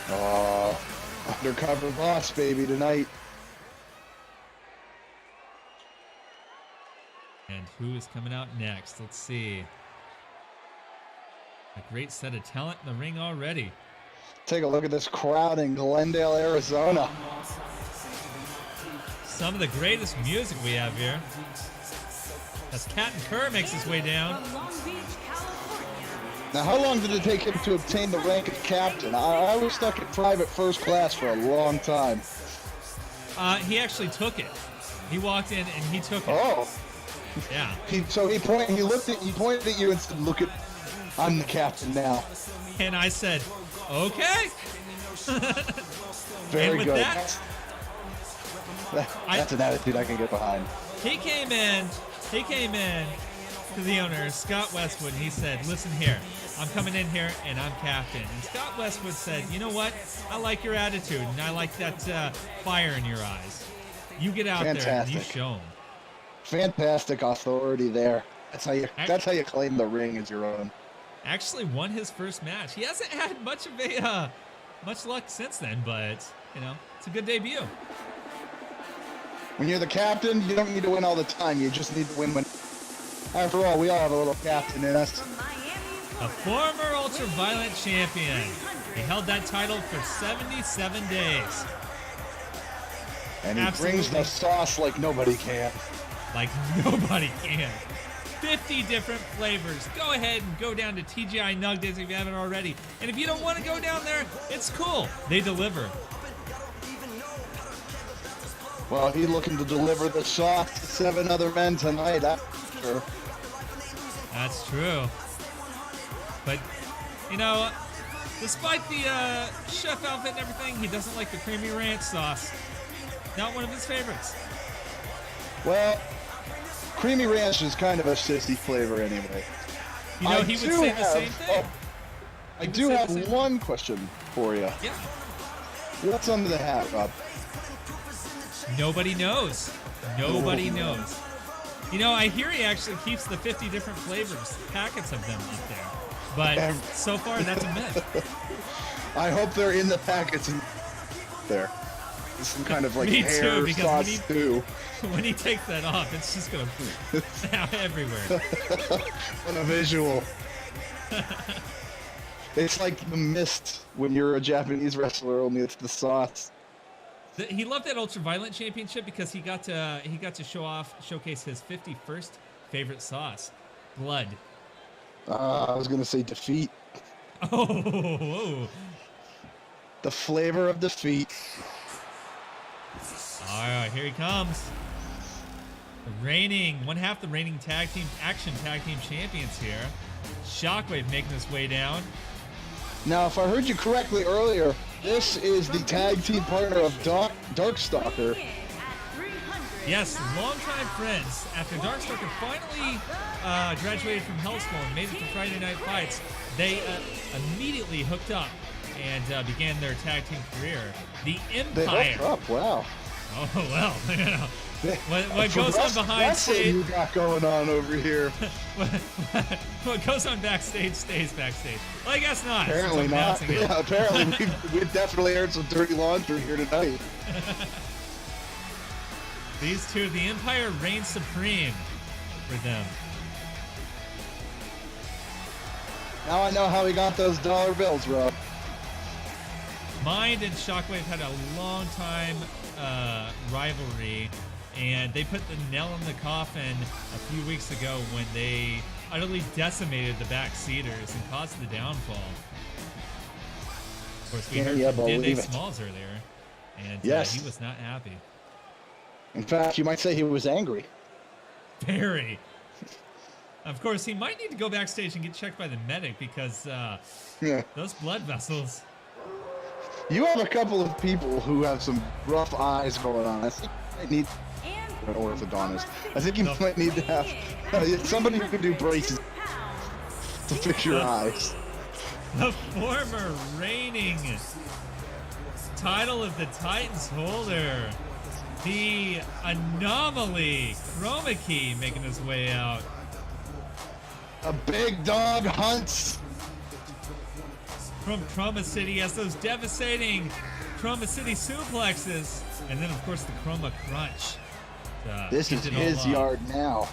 Oh, undercover boss baby tonight. And who is coming out next? Let's see. A great set of talent in the ring already. Take a look at this crowd in Glendale, Arizona. Some of the greatest music we have here. As Captain Kerr makes his way down. From Long Beach, California. Now, how long did it take him to obtain the rank of captain? I was stuck in private first class for a long time. He actually took it. He walked in and he took it. Oh. Yeah. He pointed at you and said, "Look at, I'm the captain now." And I said, okay. Very and with good. that, That's an attitude I can get behind. he came in to the owner, Scott Westwood, and he said, listen here, I'm coming in here and I'm captain. And Scott Westwood said, you know what? I like your attitude and I like that fire in your eyes. You get out there and you show them. Fantastic authority there. That's how you claim the ring as your own. Actually won his first match. He hasn't had much luck since then, but you know, it's a good debut. When you're the captain, you don't need to win all the time. You just need to win when. After all, we all have a little captain in us. From Miami, A Florida. former ultraviolet champion. He held that title for 77 days. And he Absolutely. brings the sauce like nobody can. Like nobody can. 50 different flavors. Go ahead and go down to TGI Nugdies if you haven't already. And if you don't want to go down there, it's cool. They deliver. Well, he's looking to deliver the sauce to 7 other men tonight. That's sure. That's true. But, you know, despite the chef outfit and everything, he doesn't like the creamy ranch sauce. Not one of his favorites. Well, creamy ranch is kind of a sissy flavor anyway. You know, he would say the same thing. I would do say have the same one question for you. Yeah. What's under the hat, Rob? Nobody knows. Nobody knows. You know, I hear he actually keeps the 50 different flavors, packets of them up there. But so far, that's a myth. I hope they're in the packets in there. It's some kind of like Me hair too, because sauce stew. When he takes that off, it's just going to out everywhere. On a visual. It's like the mist when you're a Japanese wrestler, only it's the sauce. He loved that ultraviolet championship because he got to showcase his 51st favorite sauce, blood. I was gonna say defeat. Oh, whoa. The flavor of defeat. All right, here he comes. One half the reigning action tag team champions here. Shockwave making his way down. Now, if I heard you correctly earlier, this is the tag team partner of Darkstalker. Yes, longtime friends. After Darkstalker finally graduated from Hellspawn and made it to Friday Night Fights, they immediately hooked up and began their tag team career. The They Empire. hooked up. Wow. Oh, well, you know. What goes on behind That's what stage, you got going on over here. what goes on backstage stays backstage. Well, I guess not. since Apparently I'm not. announcing it. Yeah, apparently we've definitely aired some dirty laundry here tonight. These two, the Empire reigns supreme for them. Now I know how he got those dollar bills, Rob. Mind and Shockwave had a long time rivalry, and they put the nail in the coffin a few weeks ago when they utterly decimated the backseaters and caused the downfall. Of course, we heard from believe Dave it. Smalls earlier, and Yes. he was not happy. In fact, you might say he was angry. Very. Of course, he might need to go backstage and get checked by the medic because Yeah. those blood vessels. You have a couple of people who have some rough eyes going on. I think you might need an orthodontist. I think you might need to have somebody who can do braces to fix your eyes. The former reigning title of the Titans holder, the Anomaly, Chroma Key, making his way out. A big dog hunts. From Chroma City has those devastating Chroma City suplexes, and then of course the Chroma Crunch. This is keeps it all his up. yard now.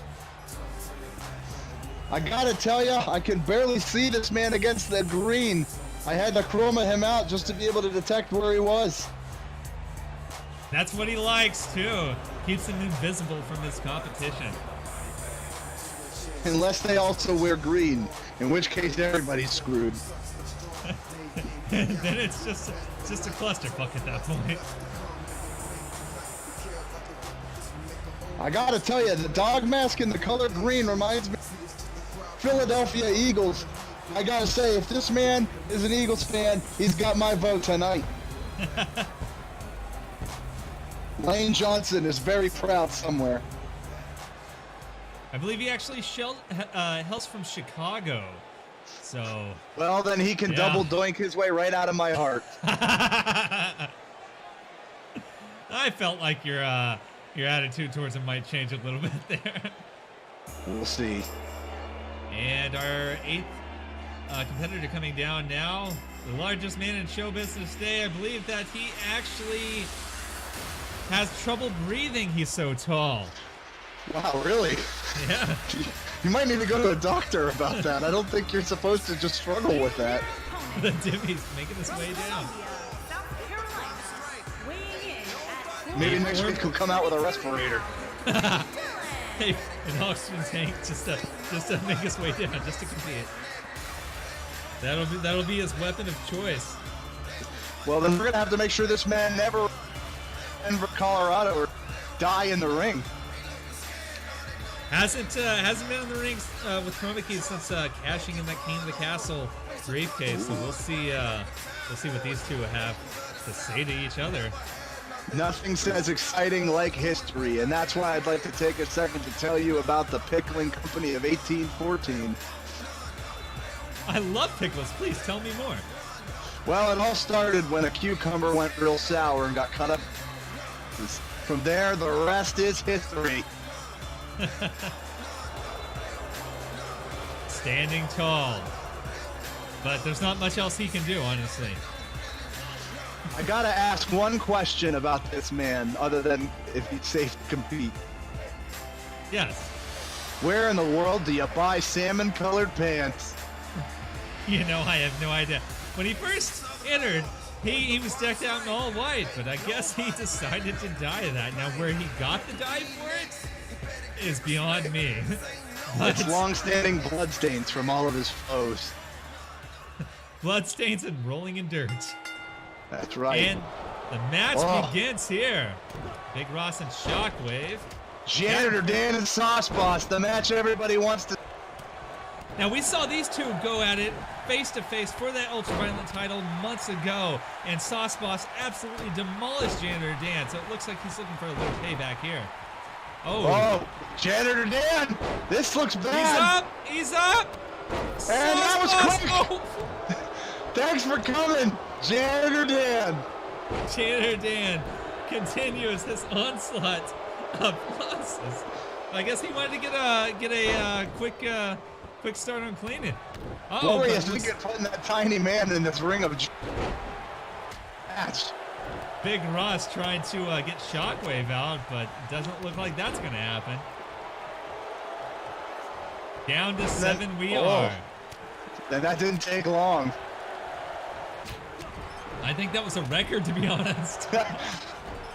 I gotta tell you, I can barely see this man against the green. I had to chroma him out just to be able to detect where he was. That's what he likes too. Keeps him invisible from his competition. Unless they also wear green, in which case everybody's screwed. Then it's just a clusterfuck at that point. I gotta tell you, the dog mask in the color green reminds me of Philadelphia Eagles. I gotta say, if this man is an Eagles fan, he's got my vote tonight. Lane Johnson is very proud somewhere. I believe he actually hails from Chicago. So Well, then he can Yeah. double doink his way right out of my heart. I felt like your attitude towards him might change a little bit there. We'll see. And our eighth competitor coming down now, the largest man in show business today. I believe that he actually has trouble breathing. He's so tall. Wow, really? Yeah. You might need to go to a doctor about that. I don't think you're supposed to just struggle with that. The Dimmy's making his way down. South Carolina, weighing in at Maybe next week he'll come out with a respirator. Hey, an oxygen tank just to make his way down, just to compete. That'll be his weapon of choice. Well, then we're gonna have to make sure this man never Denver, Colorado, or die in the ring. Hasn't been in the ring with Chroma Key since cashing in that King of the Castle briefcase. So we'll see what these two have to say to each other. Nothing says exciting like history, and that's why I'd like to take a second to tell you about the Pickling Company of 1814. I love pickles. Please tell me more. Well, it all started when a cucumber went real sour and got cut up. From there, the rest is history. Standing tall. But there's not much else he can do, honestly. I gotta ask one question about this man, other than if he's safe to compete. Yes. Where in the world do you buy salmon-colored pants? You know, I have no idea. When he first entered, he was decked out in all white, but I guess he decided to dye that. Now, where he got the dye for it is beyond me. It's long-standing bloodstains from all of his foes. Bloodstains and rolling in dirt. That's right. And the match Oh. begins here. Big Ross and Shockwave. Janitor Dan and Sauce Boss, the match everybody wants to. Now, we saw these two go at it face to face for that Ultraviolent title months ago, and Sauce Boss absolutely demolished Janitor Dan, so it looks like he's looking for a little payback here. Oh, Janitor Dan, this looks bad. He's up. And that was quick. Oh. Thanks for coming, Janitor Dan. Janitor Dan continues his onslaught of losses. I guess he wanted to get a quick start on cleaning. Glorious, we get putting that tiny man in this ring of match. Big Ross trying to get Shockwave out, but it doesn't look like that's going to happen. Down to 7 we are. And that didn't take long. I think that was a record, to be honest.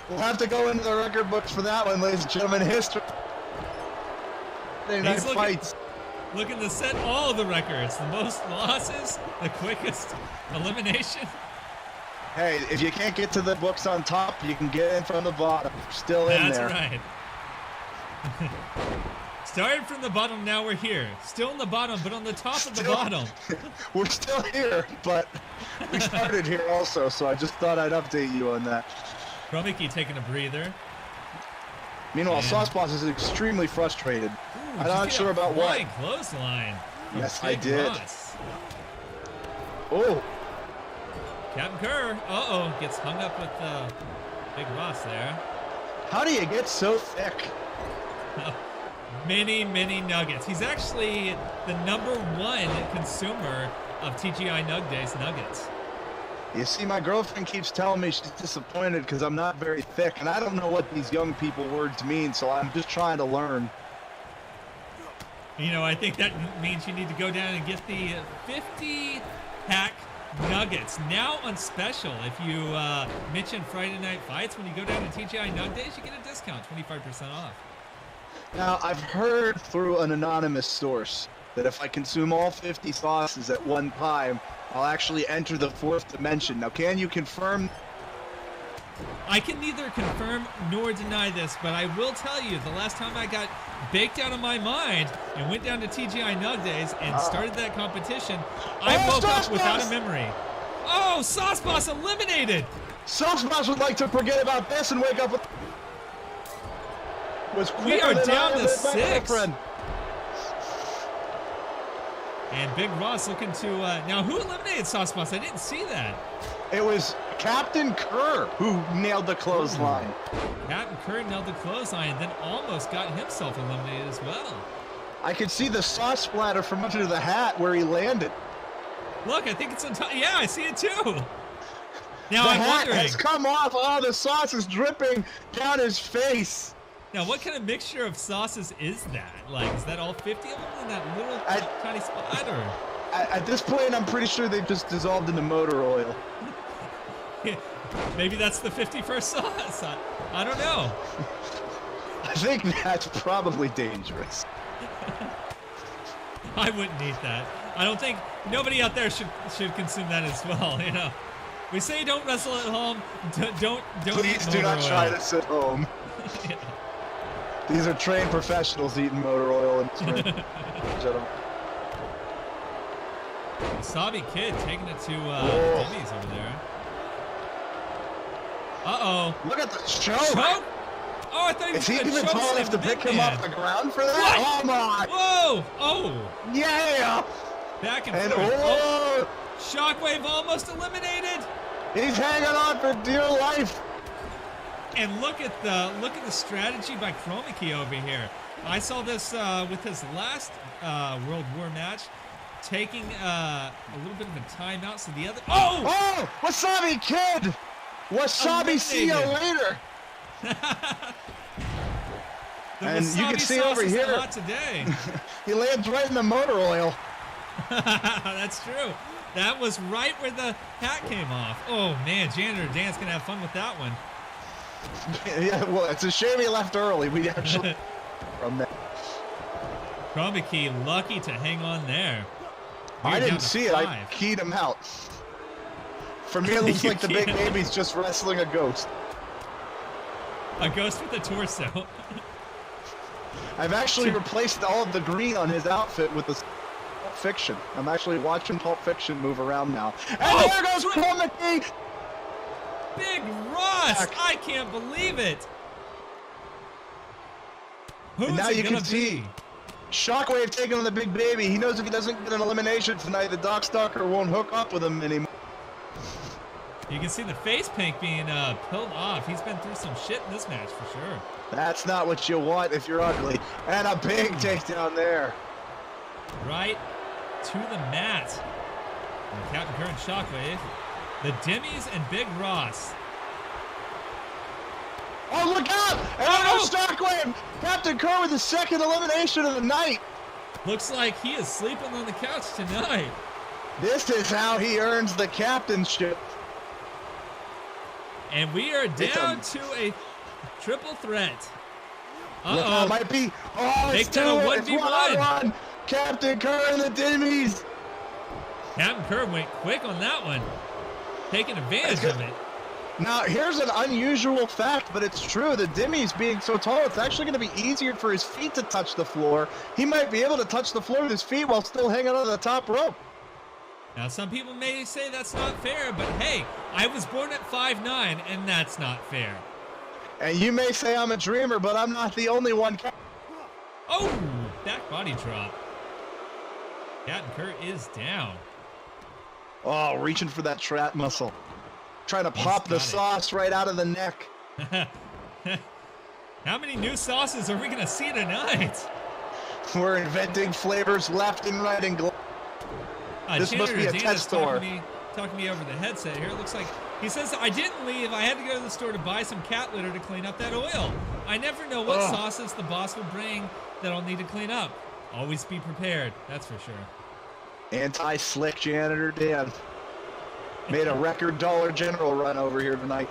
We'll have to go into the record books for that one, ladies and gentlemen. History. He's Fights. looking to set all of the records. The most losses, the quickest elimination. Hey, if you can't get to the books on top, you can get in from the bottom. Still in there. That's right. Started from the bottom, now we're here. Still in the bottom, but on the top of the bottom. We're still here, but we started here also, so I just thought I'd update you on that. Kromicki taking a breather. Meanwhile, Sauce Boss is extremely frustrated. Ooh, I'm not sure about what. Clothesline. Yes, Big I did. Ross. Oh, Captain Kerr, gets hung up with Big Ross there. how do you get so thick? Many nuggets. He's actually the #1 consumer of TGI Nug Days nuggets. You see, my girlfriend keeps telling me she's disappointed because I'm not very thick, and I don't know what these young people words mean, so I'm just trying to learn. You know, I think that means you need to go down and get the 50-pack nuggets. Now on special. If you mention Friday Night Fights, when you go down to TGI Nug Days, you get a discount, 25% off. Now, I've heard through an anonymous source that if I consume all 50 sauces at one time, I'll actually enter the 4th dimension. Now, can you confirm? I can neither confirm nor deny this, but I will tell you, the last time I got baked out of my mind and went down to TGI Nug Days and started that competition, I woke up without a memory. Oh, Sauce Boss eliminated! Sauce Boss would like to forget about this and wake up with... We are down to 6. And Big Ross looking to... now, who eliminated Sauce Boss? I didn't see that. It was Captain Kerr who nailed the clothesline. Captain Kerr nailed the clothesline and then almost got himself eliminated as well. I could see the sauce splatter from under the hat where he landed. Look, I think it's on top. Yeah, I see it too. Now, The I'm hat wondering... has come off. Oh, the sauce is dripping down his face. Now, what kind of mixture of sauces is that? Like, is that all 50 of them in that little tiny spot? Or? At this point, I'm pretty sure they've just dissolved into motor oil. Maybe that's the 51st sauce. I don't know. I think that's probably dangerous. I wouldn't eat that. I don't think nobody out there should consume that as well. You know, we say don't wrestle at home. Don't. Please eat do not motor try oil. this at home. Yeah. These are trained professionals eating motor oil and gentlemen. Wasabi Kid taking it to Denny's over there. Uh-oh. Look at the choke. Choke? Oh, I thought he was Is he gonna even choke tall enough to slam pick him Hitman. off the ground for that? What? Oh my! Whoa! Oh! Yeah! Back and, And forth. oh, Shockwave almost eliminated. he's hanging on for dear life. And look at the strategy by Kromicki over here. I saw this with his last World War match, taking a little bit of a timeout. So the other Oh, Wasabi Kid! Wasabi, see you later. And you can see over here, today. he lands right in the motor oil. That's true. That was right where the hat came off. Oh man, Janitor Dan's gonna have fun with that one. Yeah, well, it's a shame he left early. We actually from that. Kromicki lucky to hang on there. I didn't see it. I keyed him out. For me, it looks like the big baby's just wrestling a ghost. A ghost with a torso. I've actually replaced all of the green on his outfit with the Pulp Fiction. I'm actually watching Pulp Fiction move around now. And there goes Kromicki! Big Ross! I can't believe it. Who's And now it you gonna can see Shockwave taking on the big baby. He knows if he doesn't get an elimination tonight, the Doc Stalker won't hook up with him anymore. You can see the face paint being peeled off. He's been through some shit in this match for sure. That's not what you want if you're ugly. And a big takedown there. Right to the mat. And Captain Kerr and Shockwave. The Dimmies and Big Ross. Oh, look out! And Shockwave! Captain Kerr with the second elimination of the night. Looks like he is sleeping on the couch tonight. This is how he earns the captainship. And we are down to a triple threat. Look how it might be. Oh, Make it's that a 1v1. It's 1-on-1. Captain Kerr and the Dimmies. Captain Kerr went quick on that one. Taking advantage of it. Now, here's an unusual fact, but it's true. The Dimmies being so tall, it's actually going to be easier for his feet to touch the floor. He might be able to touch the floor with his feet while still hanging on the top rope. Now, some people may say that's not fair, but hey, I was born at 5'9", and that's not fair. And you may say I'm a dreamer, but I'm not the only one. Oh, back body drop. Captain Kerr is down. Oh, reaching for that trap muscle. Trying to pop the sauce right out of the neck. How many new sauces are we going to see tonight? We're inventing flavors left and right and this must be a test store. Talking me over the headset here. It looks like he says, I didn't leave. I had to go to the store to buy some cat litter to clean up that oil. I never know what sauces the boss will bring that I'll need to clean up. Always be prepared. That's for sure. Anti-slick janitor Dan. Made a record Dollar General run over here tonight.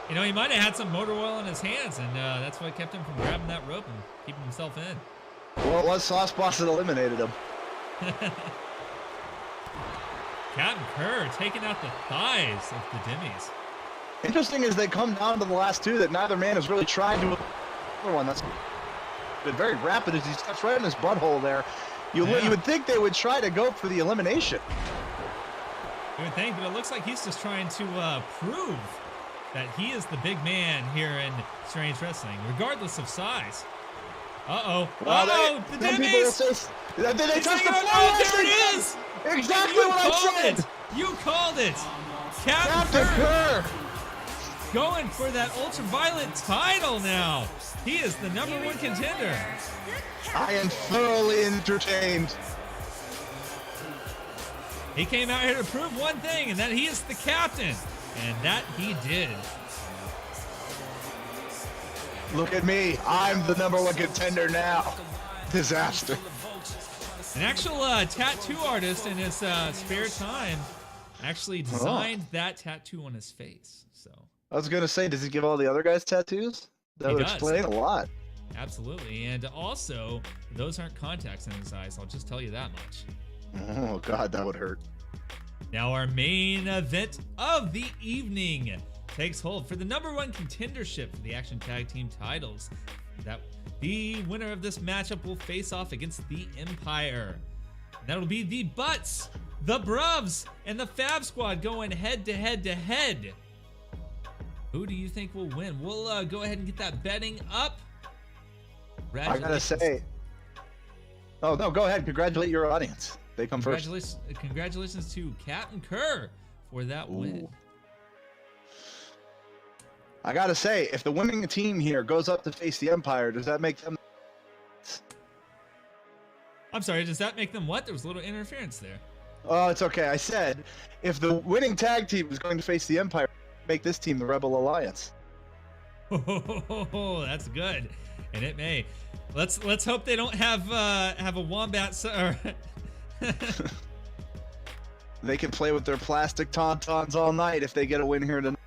You know, he might have had some motor oil in his hands, and that's what kept him from grabbing that rope and keeping himself in. Well, it was Sauce Boss that eliminated him. Captain Kerr taking out the thighs of the Dimmies. Interesting as they come down to the last two that neither man has really tried to other one. That's been very rapid as he steps right in his butthole there. You would think they would try to go for the elimination. You would think, but it looks like he's just trying to prove that he is the big man here in Strange Wrestling, regardless of size. Uh-oh. Well, the Dimmies! They touched the floor. Oh, there it is! Exactly what I said! You called it! Captain Kerr! Going for that ultraviolet title now. He is the #1 contender. I am thoroughly entertained. He came out here to prove one thing, and that he is the captain. And that he did. Look at me. I'm the #1 contender now. Disaster. An actual tattoo artist in his spare time actually designed that tattoo on his face. So I was going to say, does he give all the other guys tattoos? That would explain a lot. Absolutely. And also, those aren't contacts in his eyes. I'll just tell you that much. Oh, God, that would hurt. Now our main event of the evening takes hold for the #1 contendership for the Action Tag Team titles. That the winner of this matchup will face off against the Empire. That'll be the Butts, the Bruvs, and the Fab Squad going head to head to head. Who do you think will win? We'll go ahead and get that betting up. I gotta say. Oh, no, go ahead. Congratulate your audience. They come first. Congratulations to Captain Kerr for that win. I gotta say, if the winning team here goes up to face the Empire, does that make them... I'm sorry, does that make them what? There was a little interference there. Oh, it's okay. I said, if the winning tag team is going to face the Empire, make this team the Rebel Alliance. Oh, that's good. And it may. Let's hope they don't have a wombat or They can play with their plastic tauntauns all night if they get a win here tonight.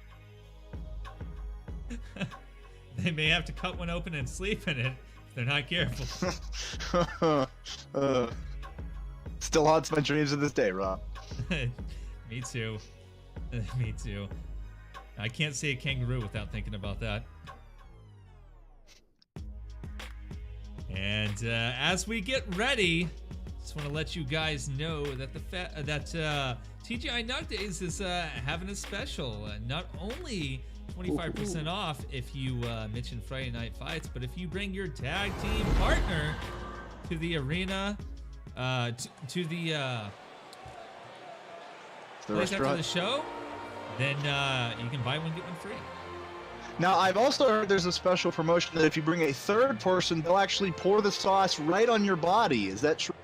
They may have to cut one open and sleep in it if they're not careful. Still haunts my dreams to this day, Rob. Me too. Me too. I can't see a kangaroo without thinking about that. And as we get ready, just want to let you guys know that TGI Nugdays is having a special. Not only 25% off if you mention Friday Night Fights. But if you bring your tag team partner to the arena, to the place after the show, then you can buy one, get one free. Now, I've also heard there's a special promotion that if you bring a third person, they'll actually pour the sauce right on your body. Is that true?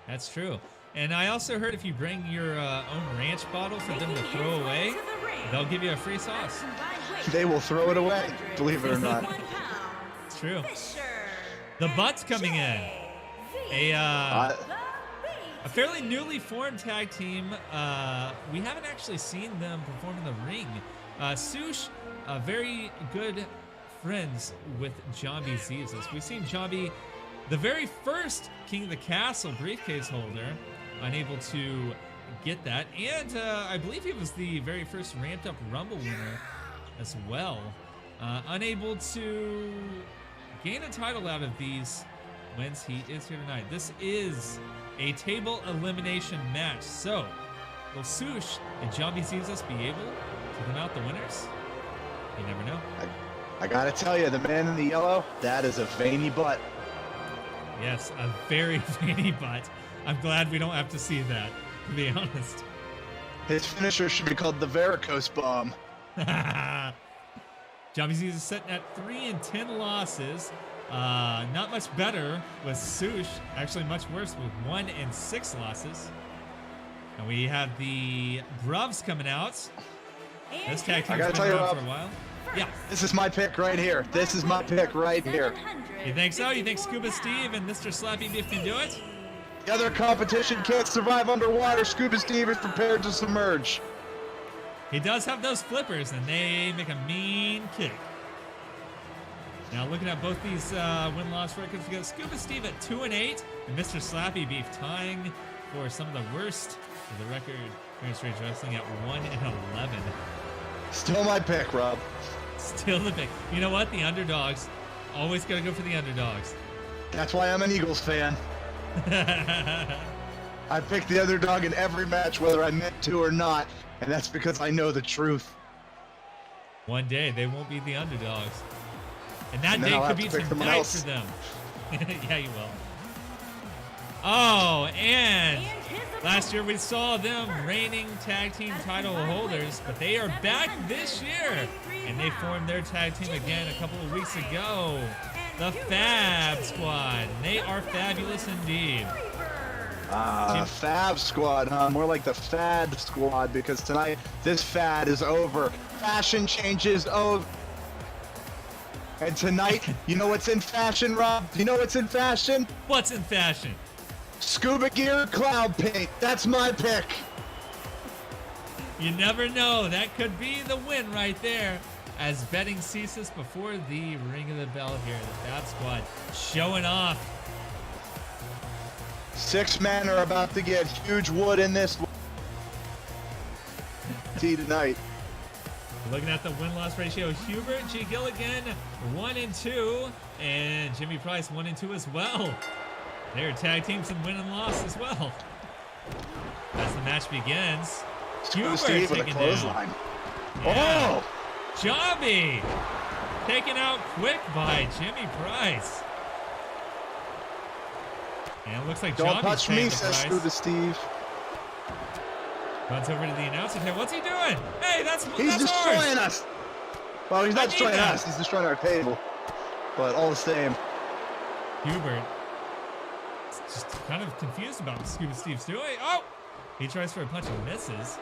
That's true. And I also heard if you bring your own ranch bottle for them to throw away, they'll give you a free sauce. They will throw it away, believe it or not. It's true. The Butts coming in. A fairly newly formed tag team. We haven't actually seen them perform in the ring. Sush, very good friends with Jambi Zizas. We've seen Jambi, the very first King of the Castle briefcase holder, unable to get that. And I believe he was the very first ramped up Rumble winner as well. Unable to gain a title out of these wins. He is here tonight. This is a table elimination match. So, will Sush and Jambi Zizas be able to come out the winners? You never know. I gotta tell you, the man in the yellow, that is a veiny butt. Yes, a very veiny butt. I'm glad we don't have to see that, to be honest. His finisher should be called the varicose bomb. Jambi Zizas is sitting at 3-10 losses. Not much better with Sush. Actually, much worse with 1-6 losses. And we have the Bruvs coming out. This tag team's been around for a while. Yeah. This is my pick right here. This is my pick right here. You think so? You think Scuba Steve and Mr. Slappy Beef can do it? The other competition can't survive underwater. Scuba Steve is prepared to submerge. He does have those flippers, and they make a mean kick. Now, looking at both these win-loss records, we got Scuba Steve at 2-8, and Mr. Slappy Beef tying for some of the worst of the record here in Strange Wrestling at 1-11. Still my pick, Rob. Still the pick. You know what? The underdogs. Always got to go for the underdogs. That's why I'm an Eagles fan. I pick the underdog in every match, whether I meant to or not, and that's because I know the truth. One day, they won't be the underdogs. And that day could be tonight for them. Yeah, you will. Oh, and last year we saw them reigning tag team title holders, but they are back this year. And they formed their tag team again a couple of weeks ago. The Fab Squad. They are fabulous indeed. Fab Squad, huh? More like the Fad Squad, because tonight this fad is over. Fashion changes over. And tonight, you know what's in fashion, Rob? You know what's in fashion? What's in fashion? Scuba gear, cloud paint. That's my pick. You never know. That could be the win right there. As betting ceases before the ring of the bell here. The Fab Squad showing off. 6 men are about to get huge wood in this tonight. Looking at the win-loss ratio, Hubert G. Gilligan 1-2, and Jimmy Price 1-2 as well. They're tag teams in win and loss as well. As the match begins, Hubert Steve with a taken clothesline. down. Yeah. Oh! Jambi taken out quick by Jimmy Price. And it looks like Don't Jambi's touch paying me, the says price. Scuba Steve. Runs over to the announcer table. What's he doing? Hey, that's He's destroying ours. us. Well, he's I not need destroying that. us. He's destroying our table. But all the same. Hubert is just kind of confused about what Scuba Steve's doing. Oh! He tries for a punch and misses.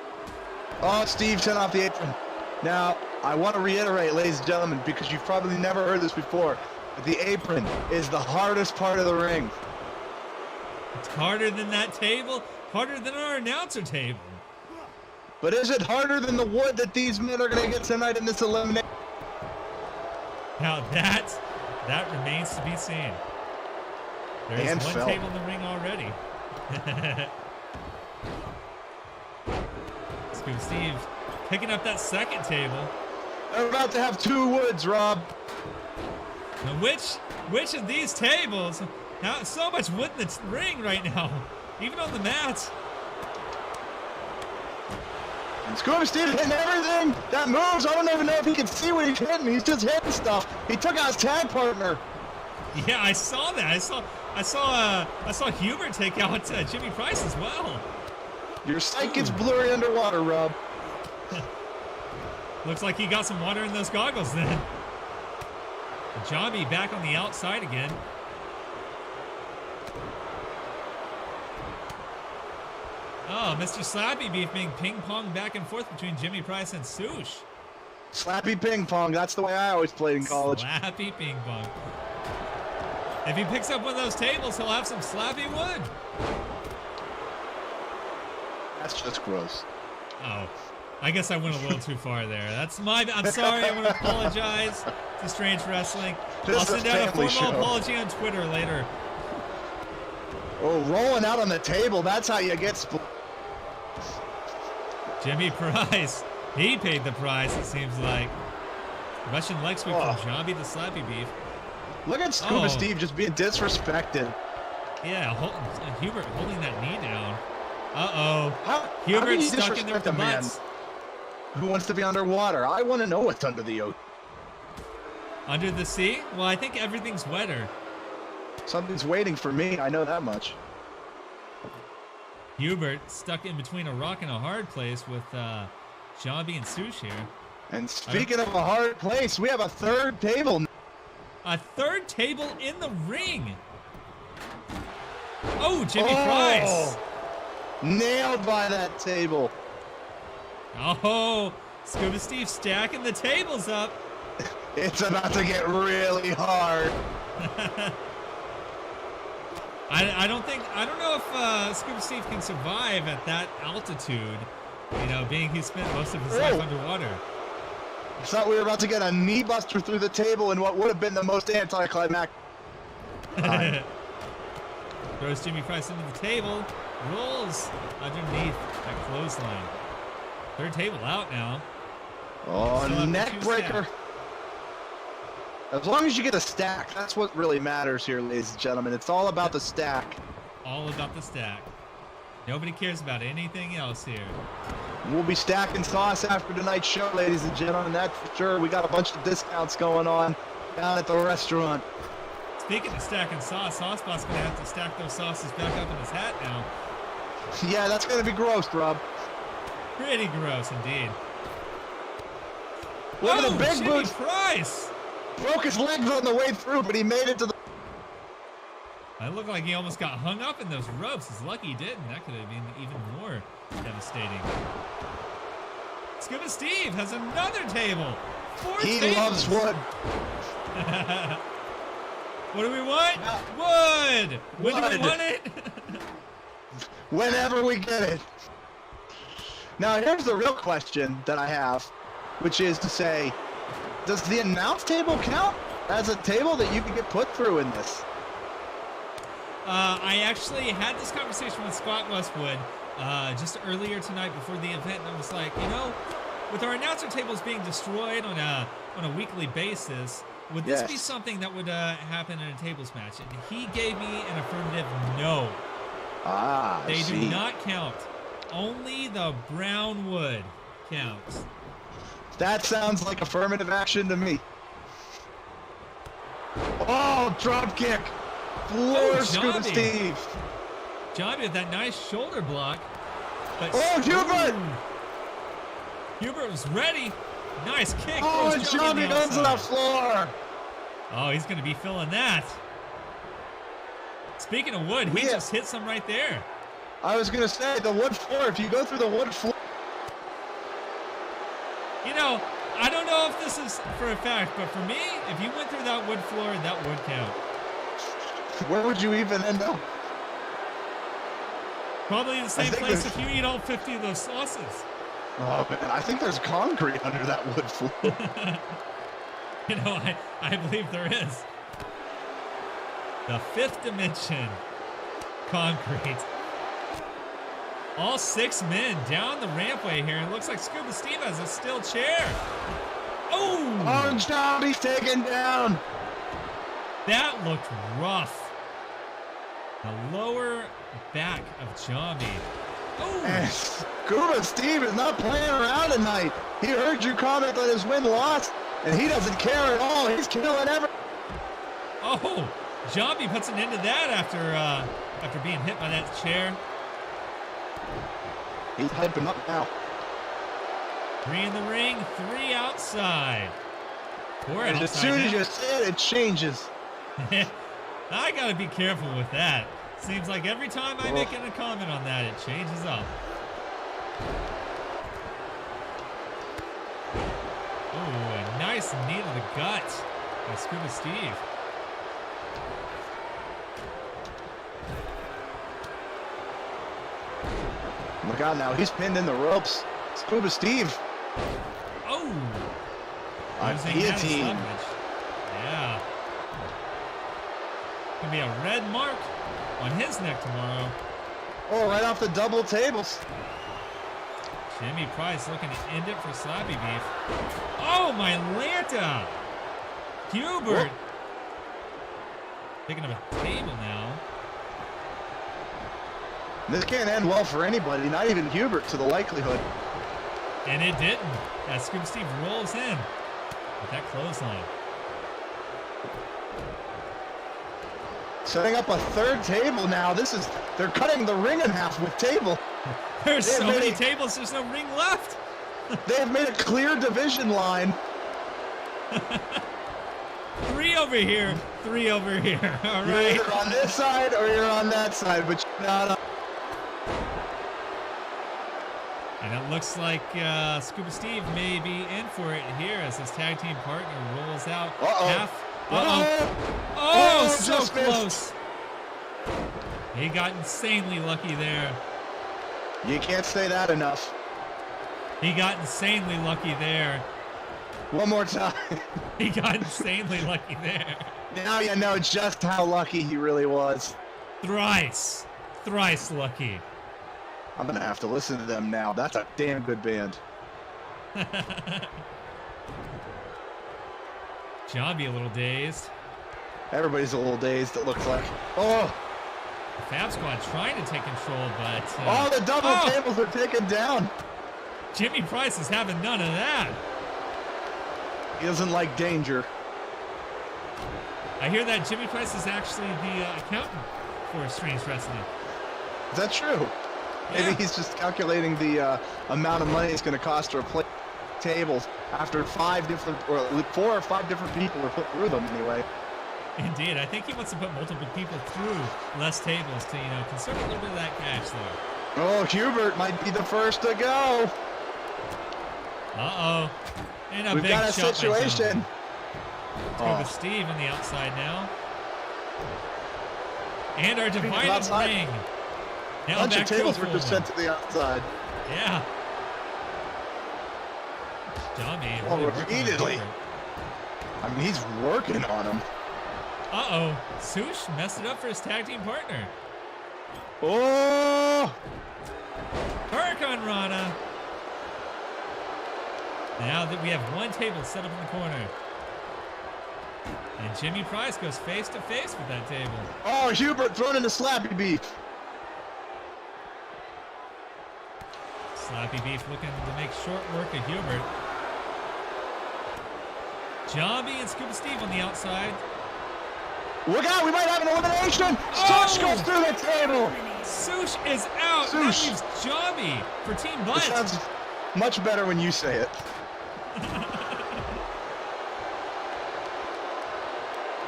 Oh, Steve, turn off the apron. Now, I want to reiterate, ladies and gentlemen, because you've probably never heard this before, but the apron is the hardest part of the ring. It's harder than that table, harder than our announcer table. But is it harder than the wood that these men are going to get tonight in this elimination? Now that remains to be seen. There is And one fell. table in the ring already. Scuba Steve picking up that second table. They're about to have 2 woods, Rob. Now which of these tables? Now so much wood in the ring right now, even on the mat. And Scuba Steve hitting everything that moves. I don't even know if he can see what he's hitting. He's just hitting stuff. He took out his tag partner. Yeah, I saw that. I saw Hubert take out Jimmy Price as well. Your sight gets blurry underwater, Rob. Looks like he got some water in those goggles then. Jobby back on the outside again. Oh, Mr. Slappy Beef being ping-pong back and forth between Jimmy Price and Sush. Slappy ping pong. That's the way I always played in college. Slappy ping-pong. If he picks up one of those tables, he'll have some slappy wood. That's just gross. Oh, I guess I went a little too far there. I'm sorry. I want to apologize to Strange Wrestling. This I'll is send a out a family formal show. apology on Twitter later. Oh, rolling out on the table. That's how you get split. Jimmy Price, he paid the price, it seems like. Russian leg sweep from Jobby the Slappy Beef. Look at Scuba Oh. Steve just being disrespected. Yeah, Hubert holding that knee down. Uh-oh. How do Hubert you stuck in there with disrespect the a man butts. who wants to be underwater? I want to know what's under the ocean. Under the sea? Well, I think everything's wetter. Something's waiting for me. I know that much. Hubert stuck in between a rock and a hard place with Jobby and Sush here. And speaking of a hard place, we have a third table. A third table in the ring. Oh, Jimmy Price. Nailed by that table. Oh, Scuba Steve stacking the tables up. It's about to get really hard. I don't know if Scuba Steve can survive at that altitude, you know, being he spent most of his life underwater. I thought we were about to get a knee buster through the table in what would have been the most anticlimactic. Throws Jimmy Price into the table, rolls underneath that clothesline. Third table out now. Oh, Still have the neck two breaker. As long as you get a stack, that's what really matters here, ladies and gentlemen. It's all about the stack. All about the stack. Nobody cares about anything else here. We'll be stacking sauce after tonight's show, ladies and gentlemen. That's for sure. We got a bunch of discounts going on down at the restaurant. Speaking of stacking sauce, Saucepot's going to have to stack those sauces back up in his hat now. Yeah, that's going to be gross, Rob. Pretty gross indeed. Look at the big Jimmy boot. Price! Broke his legs on the way through, but he made it to the... It looked like he almost got hung up in those ropes. He's lucky he didn't. That could have been even more devastating. Scuba Steve has another table. Four He tables. loves wood. What do we want? Wood! When do we Wood. want it? Whenever we get it. Now, here's the real question that I have, which is to say, does the announce table count as a table that you could get put through in this? I actually had this conversation with Scott Westwood just earlier tonight before the event, and I was like, you know, with our announcer tables being destroyed on a weekly basis, would this Yes. be something that would happen in a tables match? And he gave me an affirmative no. Ah, I They see. do not count. Only the brown wood counts. That sounds like affirmative action to me. Oh, drop kick. Floor Scuba Jobby. Steve. Jobby with that nice shoulder block. But Oh, Hubert. Hubert was ready. Nice kick. Oh, Throws and Jobby on Johnny the goes to the outside. floor. Oh, he's going to be feeling that. Speaking of wood, he Yeah. just hit some right there. I was going to say, the wood floor, if you go through the wood floor. You know, I don't know if this is for a fact, but for me, if you went through that wood floor, that would count. Where would you even end up? Probably the same think place there's- if you eat all 50 of those sauces. Oh, man, I think there's concrete under that wood floor. You know, I believe there is. The fifth dimension. Concrete. All 6 men down the rampway here. It looks like Scuba Steve has a steel chair. Oh! Oh, Johnny's taken down. That looked rough. The lower back of Jobby And Scuba Steve is not playing around tonight. He heard you comment on his win-loss, and he doesn't care at all. He's killing everything. Oh, Jambi puts an end to that after being hit by that chair. He's hyping up now. 3 in the ring, 3 outside. 4 And outside as soon as now. you say it, it changes. I gotta be careful with that. Seems like every time I make a comment on that, it changes up. Ooh, a nice knee to the gut by Scuba Steve. Look out now, he's pinned in the ropes. Scuba Steve. Oh! A Using that guillotine. stoppage. Yeah. Gonna be a red mark on his neck tomorrow. Oh, right off the double tables. Jimmy Price looking to end it for Slappy Beef. Oh, my Lanta! Hubert! Picking up a table now. This can't end well for anybody, not even Hubert to the likelihood. And it didn't. As Scuba Steve rolls in with that clothesline. Setting up a third table now. They're cutting the ring in half with table. There's They so made many it- tables, there's no ring left. They have made a clear division line. 3 over here, 3 over here. All You're right. either on this side or you're on that side, but you're not on. And it looks like Scuba Steve may be in for it here as his tag team partner rolls out. Uh-oh. Half. Oh, so just missed. close. He got insanely lucky there. You can't say that enough. He got insanely lucky there. One more time. He got insanely lucky there. Now you know just how lucky he really was. Thrice lucky. I'm gonna have to listen to them now. That's a damn good band. Jambi a little dazed. Everybody's a little dazed, it looks like. Oh, Fab Squad trying to take control, but all the double oh! tables are taken down. Jimmy Price is having none of that. He doesn't like danger. I hear that Jimmy Price is actually the accountant for Strange Wrestling. Is that true? Maybe Yeah. he's just calculating the amount of money it's going to cost to replace tables after 4 or 5 different people are put through them anyway. Indeed, I think he wants to put multiple people through less tables to, conserve a little bit of that cash there. Oh, Hubert might be the first to go. Uh-oh. And a We've big got a shot by situation. Jambi. With Oh, Steve on the outside now. And our divided outside. ring. a Now bunch of back to a tables were full just one. sent to the outside. Yeah. Jambi Oh, really working on repeatedly. Hubert. I mean, he's working on him. Uh-oh. Sush messed it up for his tag team partner. Oh, Hurricane Rana. Now that we have one table set up in the corner. And Jimmy Price goes face to face with that table. oh, Hubert thrown into Slappy Beef. Slappy Beef looking to make short work of Hubert. Jambi and Scuba Steve on the outside. Look out, we might have an elimination. Oh! Sush goes through the table. Sush is out. That Sush. leaves Jambi for Team It Butt. sounds much better when you say it.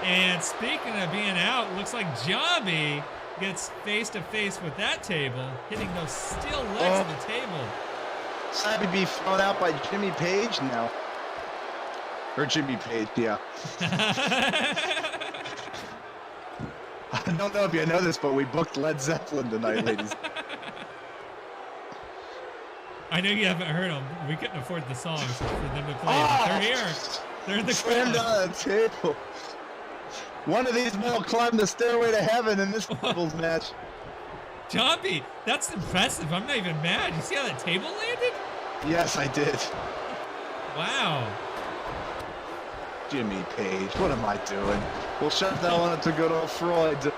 And speaking of being out, looks like Jambi gets face to face with that table, hitting those steel legs of the table. Slappy Beef thrown out by Jimmy Page now. Or Jimmy Page, yeah. I don't know if you know this, but we booked Led Zeppelin tonight, ladies. I know you haven't heard them. We couldn't afford the songs for them to play. Oh! But they're here. They're in the Slammed crowd. on the table. One of these men will climb the stairway to heaven in this doubles match. Jambi, that's impressive. I'm not even mad. You see how that table landed? Yes, I did. Wow. Jimmy Page, what am I doing? We'll shut that one up to good old Freud.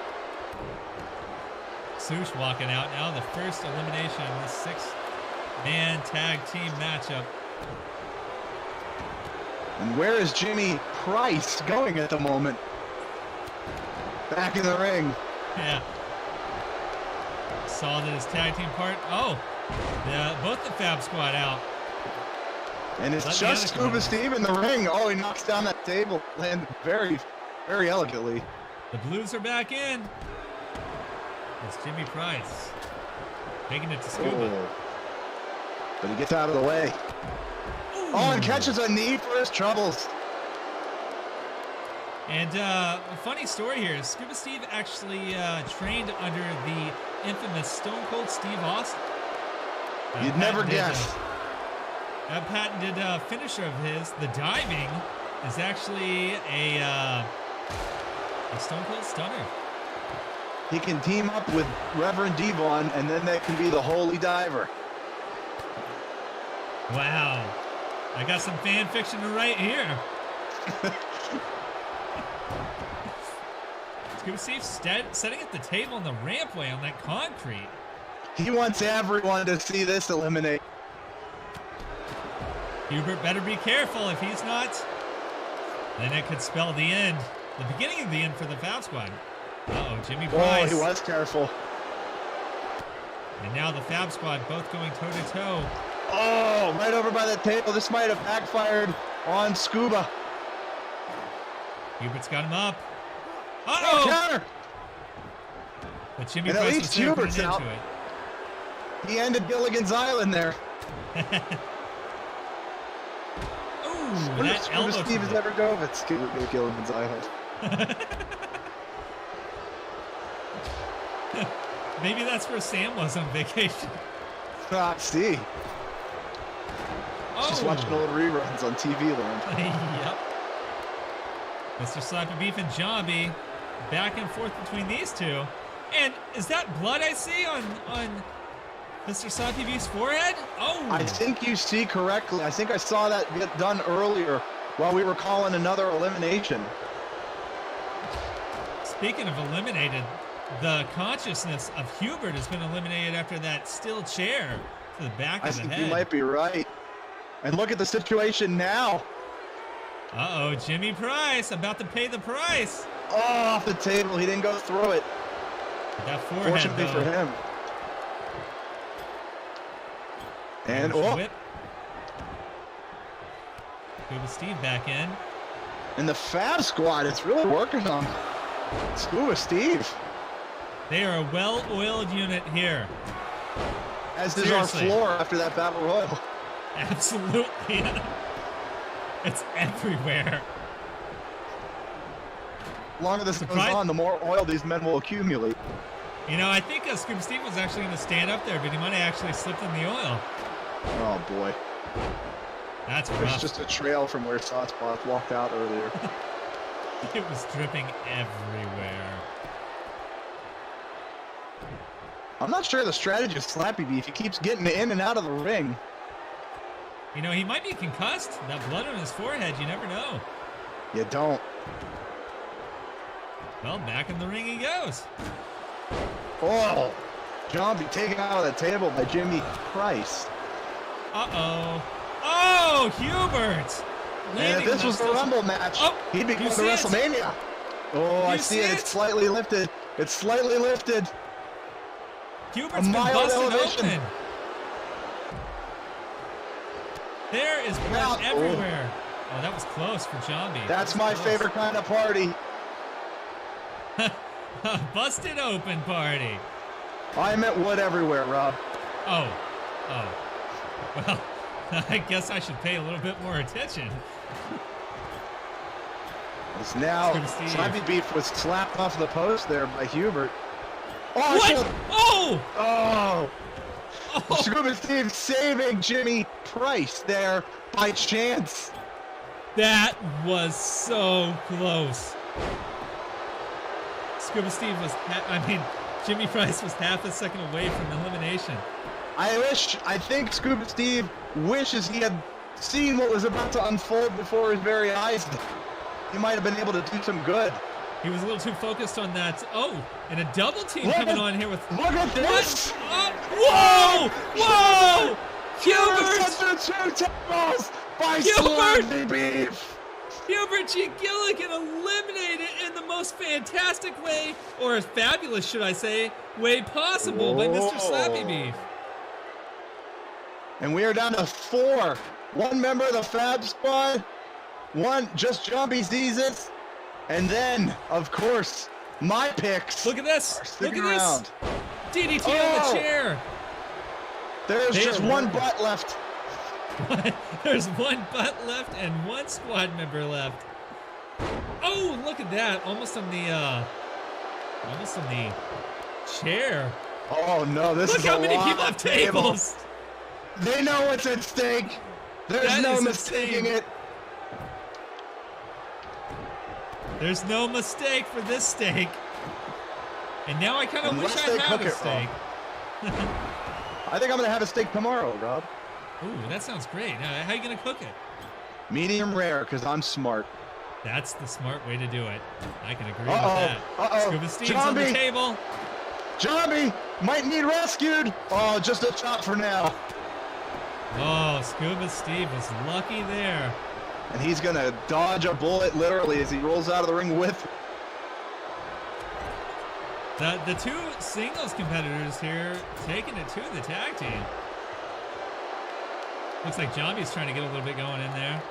Sush walking out now. The first elimination in this 6-man tag team matchup. And where is Jimmy Price going at the moment? Back in the ring. Yeah. Saw that his tag team part. Oh, both the Fab Squad out. And it's Let the just other come Scuba in. Steve in the ring. Oh, he knocks down that table. Landed very, very elegantly. The Blues are back in. It's Jimmy Price taking it to Scuba. Oh. But he gets out of the way. Oh, and catches a knee for his troubles. And a funny story here is Scuba Steve actually trained under the infamous Stone Cold Steve Austin. You'd never guess. That patented finisher of his, the diving, is actually a Stone Cold Stunner. He can team up with Reverend Devon, and then that can be the Holy Diver. Wow. I got some fan fiction to write here. Scuba Steve setting at the table on the rampway on that concrete. He wants everyone to see this eliminate. Hubert better be careful. If he's not, then it could spell the end. The beginning of the end for the Fab Squad. Uh-oh, Jimmy Oh, Price. he was careful. And now the Fab Squad both going toe-to-toe. Oh, right over by the table. This might have backfired on Scuba. Hubert's got him up. Oh, Uh-oh! counter. But Jimmy And at Price least was there putting Hubert's into out. it. He ended Gilligan's Island there. Ooh, What that if Scuba elbow Steve has to ever dove at Gilligan's Island? Maybe that's where Sam was on vacation. Ah, see. Oh. Just watching old reruns on TV land. Yep. Mr. Slappy Beef and Zombie back and forth between these two. And is that blood I see on Mr. Slappy Beef's forehead? Oh. I think you see correctly. I think I saw that get done earlier while we were calling another elimination. Speaking of eliminated, the consciousness of Hubert has been eliminated after that steel chair to the back I of the think head. you might be right. And look at the situation now. Uh-oh, Jimmy Price about to pay the price. Oh, off the table. He didn't go through it. That forehead, Fortunately though. for him. And Irish oh, whip. Scuba Steve back in. and the Fab Squad, it's really working on Scuba Steve. They are a well-oiled unit here. As is our Seriously. floor after that Battle Royal. Absolutely. It's everywhere. The longer this goes Surprise- on, the more oil these men will accumulate. You know, I think Scuba Steve was actually going to stand up there, but he might have actually slipped in the oil. Oh boy. That's There's rough. just a trail from where Saucepot walked out earlier. It was dripping everywhere. I'm not sure the strategy of Slappy Beef. He keeps getting in and out of the ring. You know, he might be concussed. That blood on his forehead, you never know. You don't. Well, back in the ring he goes. Oh, John be taken out of the table by Jimmy Price. Uh-oh. Oh, Hubert! And Landing if this on was that the steel- Rumble match, Oh, he'd be you going to see it? WrestleMania. Oh, I You see see it. it? It's slightly lifted. It's slightly lifted. Hubert's A been mild busted elevation. open. There is blood Now- everywhere. Oh, that was close for Zombie. That's my favorite kind of party. Busted open party. I meant wood everywhere, Rob. Oh. Well, I guess I should pay a little bit more attention. It's now Scuba Steve. Slappy Beef was slapped off the post there by Hubert. Oh, What? shit. Oh! Oh! Oh! Scuba Steve saving Jimmy Price there by chance. That was so close. Scuba Steve was, Jimmy Price was half a second away from elimination. I think Scuba Steve wishes he had seen what was about to unfold before his very eyes. He might have been able to do some good. He was a little too focused on that. Oh, and a double team Look coming at- on here with. Look at this! Whoa! Whoa! Hubert! Hubert! Two tables by Hubert! Slappy Beef! Hubert G. Gilligan eliminated in the most fantastic way, or fabulous, should I say, way possible by Mr. Slappy Beef. And we are down to 4. One member of the Fab Squad, one just Jumpy Jesus, and then, of course, my picks. Look at this! are Look sticking at around. this! DDT on Oh! the chair. There's They just are one working. butt left. There's one butt left and one squad member left. Oh, look at that! Almost on the chair. Oh no, this Look is how a many lot people of have tables. They know what's at stake. There's That no is mistaking insane. it. There's no mistake for this steak. And now I kind of wish Unless I they had cook a it steak. I think I'm gonna have a steak tomorrow, Rob. Ooh, that sounds great. Now, how are you gonna cook it? Medium rare, because I'm smart. That's the smart way to do it. I can agree Uh-oh, with that. uh-oh. Scuba Steve's on the Zombie. table. Johnny might need rescued. Oh, just a chop for now. Oh, Scuba Steve was lucky there. And he's gonna dodge a bullet literally as he rolls out of the ring with. The two singles competitors here taking it to the tag team. Looks like Johnny's trying to get a little bit going in there.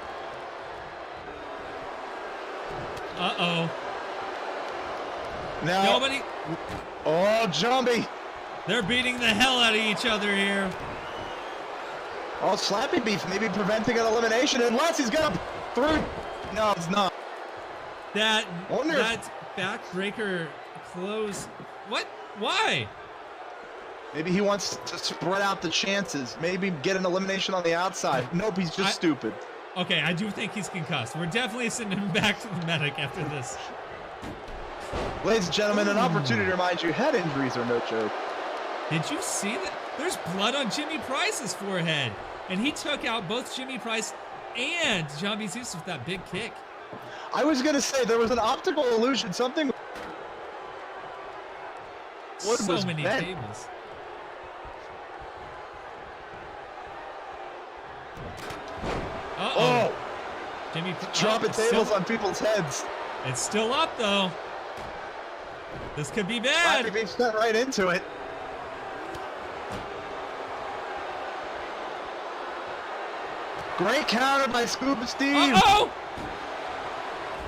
Uh-oh. Now, Nobody. oh, Johnny. They're beating the hell out of each other here. Oh, Slappy Beef maybe preventing an elimination unless he's gonna through. No, it's not. That Wonder if- backbreaker close. What? Why? Maybe he wants to spread out the chances. Maybe get an elimination on the outside. Nope, he's just stupid. Okay, I do think he's concussed. We're definitely sending him back to the medic after this. Ladies and gentlemen, an opportunity to remind you, head injuries are no joke. Did you see that? There's blood on Jimmy Price's forehead. And he took out both Jimmy Price and John B. Zeus with that big kick. I was gonna say there was an optical illusion, something. Wood So was many bent. tables. Uh-oh. Oh, Jimmy dropping it's tables still- on people's heads. It's still up, though. This could be bad. Slappy Beef went right into it. Great counter by Scuba Steve. Uh-oh!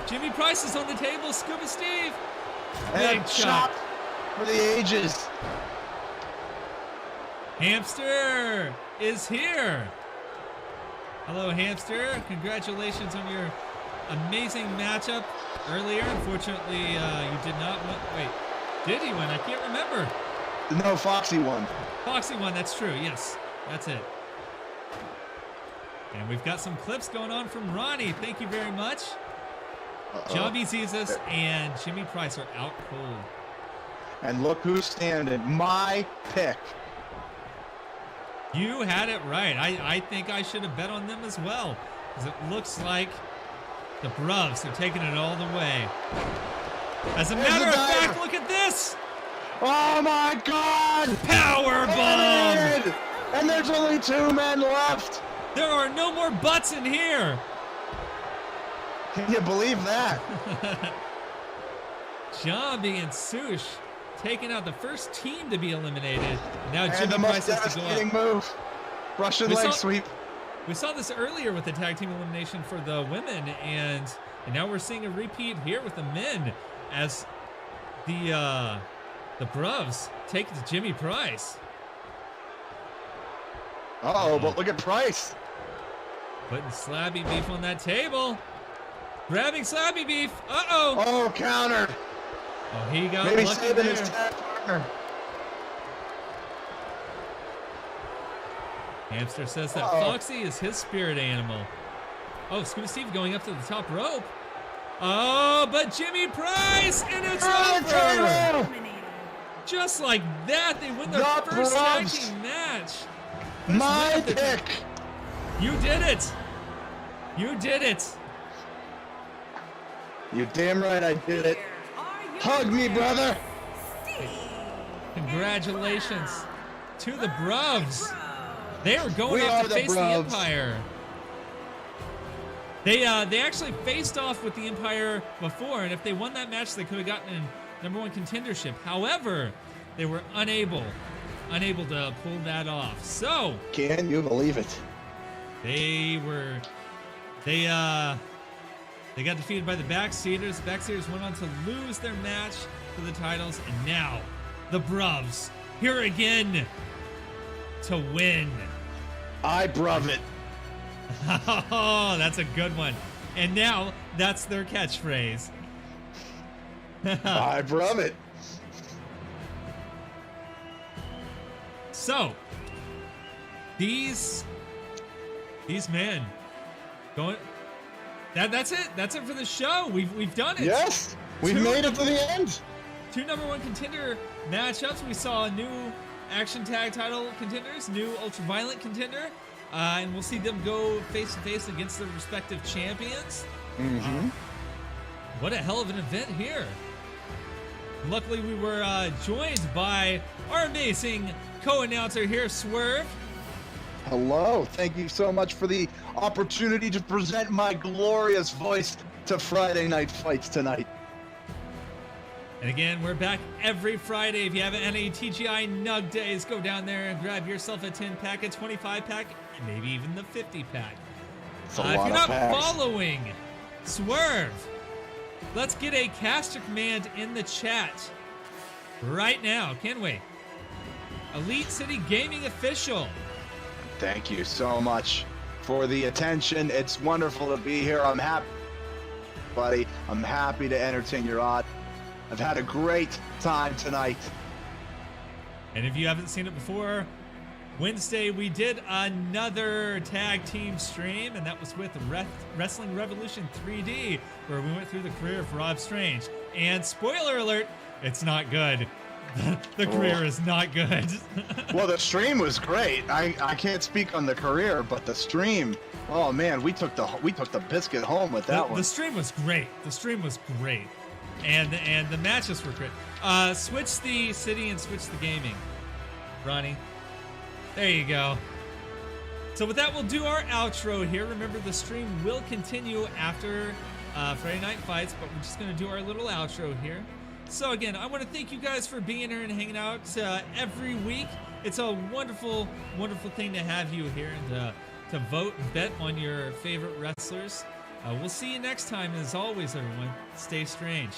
Jimmy Price is on the table. Scuba Steve. And Big a chop. chop for the ages. Hamster is here. Hello, Hamster. Congratulations on your amazing matchup earlier. Unfortunately, you did not win. Wait, did he win? I can't remember. No, Foxy won. Foxy won. That's true. Yes, that's it. And we've got some clips going on from Ronnie. Thank you very much. John B. Jesus and Jimmy Price are out cold. And look who's standing. My pick. You had it right. I think I should have bet on them as well, because it looks like the Bruvs are taking it all the way. As a There's matter the of diver. fact, look at this. Oh my God! Power bomb. Eliminated! And there's only 2 men left. There are no more butts in here. Can you believe that? Jambi and Sush taking out the first team to be eliminated. Now And Jimmy the most Price has to go devastating up. move. Russian We leg saw- sweep. We saw this earlier with the tag team elimination for the women, and now we're seeing a repeat here with the men as the Bruvs take it to Jimmy Price. Uh-oh, but look at Price. Putting Slabby Beef on that table. Grabbing Slabby Beef. Uh-oh. Oh, countered. Oh, he got Maybe lucky saving there. his tag partner. Hamster says that Uh-oh. Foxy is his spirit animal. Oh, Scuba Steve going up to the top rope. Oh, but Jimmy Price, and it's Oh, over. table! Eliminated. Just like that, they win their The first tag Bruvs. team match. My win of the- pick. You did it. You did it. You damn right I did it. Hug me, brother. Congratulations to the Bruvs. They were going We off are to the face the Bruvs. Empire. They actually faced off with the Empire before, and if they won that match, they could have gotten in #1 contendership. However, they were unable to pull that off. So Can you believe it? they got defeated by the Backseaters. The Backseaters went on to lose their match for the titles, and now the Bruvs here again to win. I bruv it. Oh, that's a good one. And now that's their catchphrase. I bruv it. So, these men going. That's it. That's it for the show. We've done it. Yes, we Two- made it to the end. 2 #1 contender matchups. We saw a new action tag title contenders, new ultraviolet contender, and we'll see them go face to face against their respective champions. What a hell of an event here. Luckily, we were joined by our amazing co-announcer here, Swerve. Hello. Thank you so much for the opportunity to present my glorious voice to Friday Night Fights tonight. And again, we're back every Friday. If you haven't had any TGI Nug Days, go down there and grab yourself a 10-pack, a 25-pack, and maybe even the 50-pack. It's a If lot you're of not packs. following Swerve, let's get a caster command in the chat right now, can we? Elite City Gaming Official. Thank you so much for the attention. It's wonderful to be here. I'm happy, buddy. I'm happy to entertain your audience. I've had a great time tonight. And if you haven't seen it before, Wednesday we did another tag team stream, and that was with Wrestling Revolution 3D, where we went through the career of Rob Strange. And spoiler alert, it's not good. The career is not good. Well, the stream was great. I can't speak on the career, but the stream, oh man, we took the biscuit home with that The one. stream was great. The stream was great. And the matches were great. Switch the city and switch the gaming, Ronnie. There you go. So with that, we'll do our outro here. Remember, the stream will continue after Friday Night Fights, but we're just going to do our little outro here. So again, I want to thank you guys for being here and hanging out every week. It's a wonderful, wonderful thing to have you here and to vote and bet on your favorite wrestlers. We'll see you next time. As always, everyone, stay strange.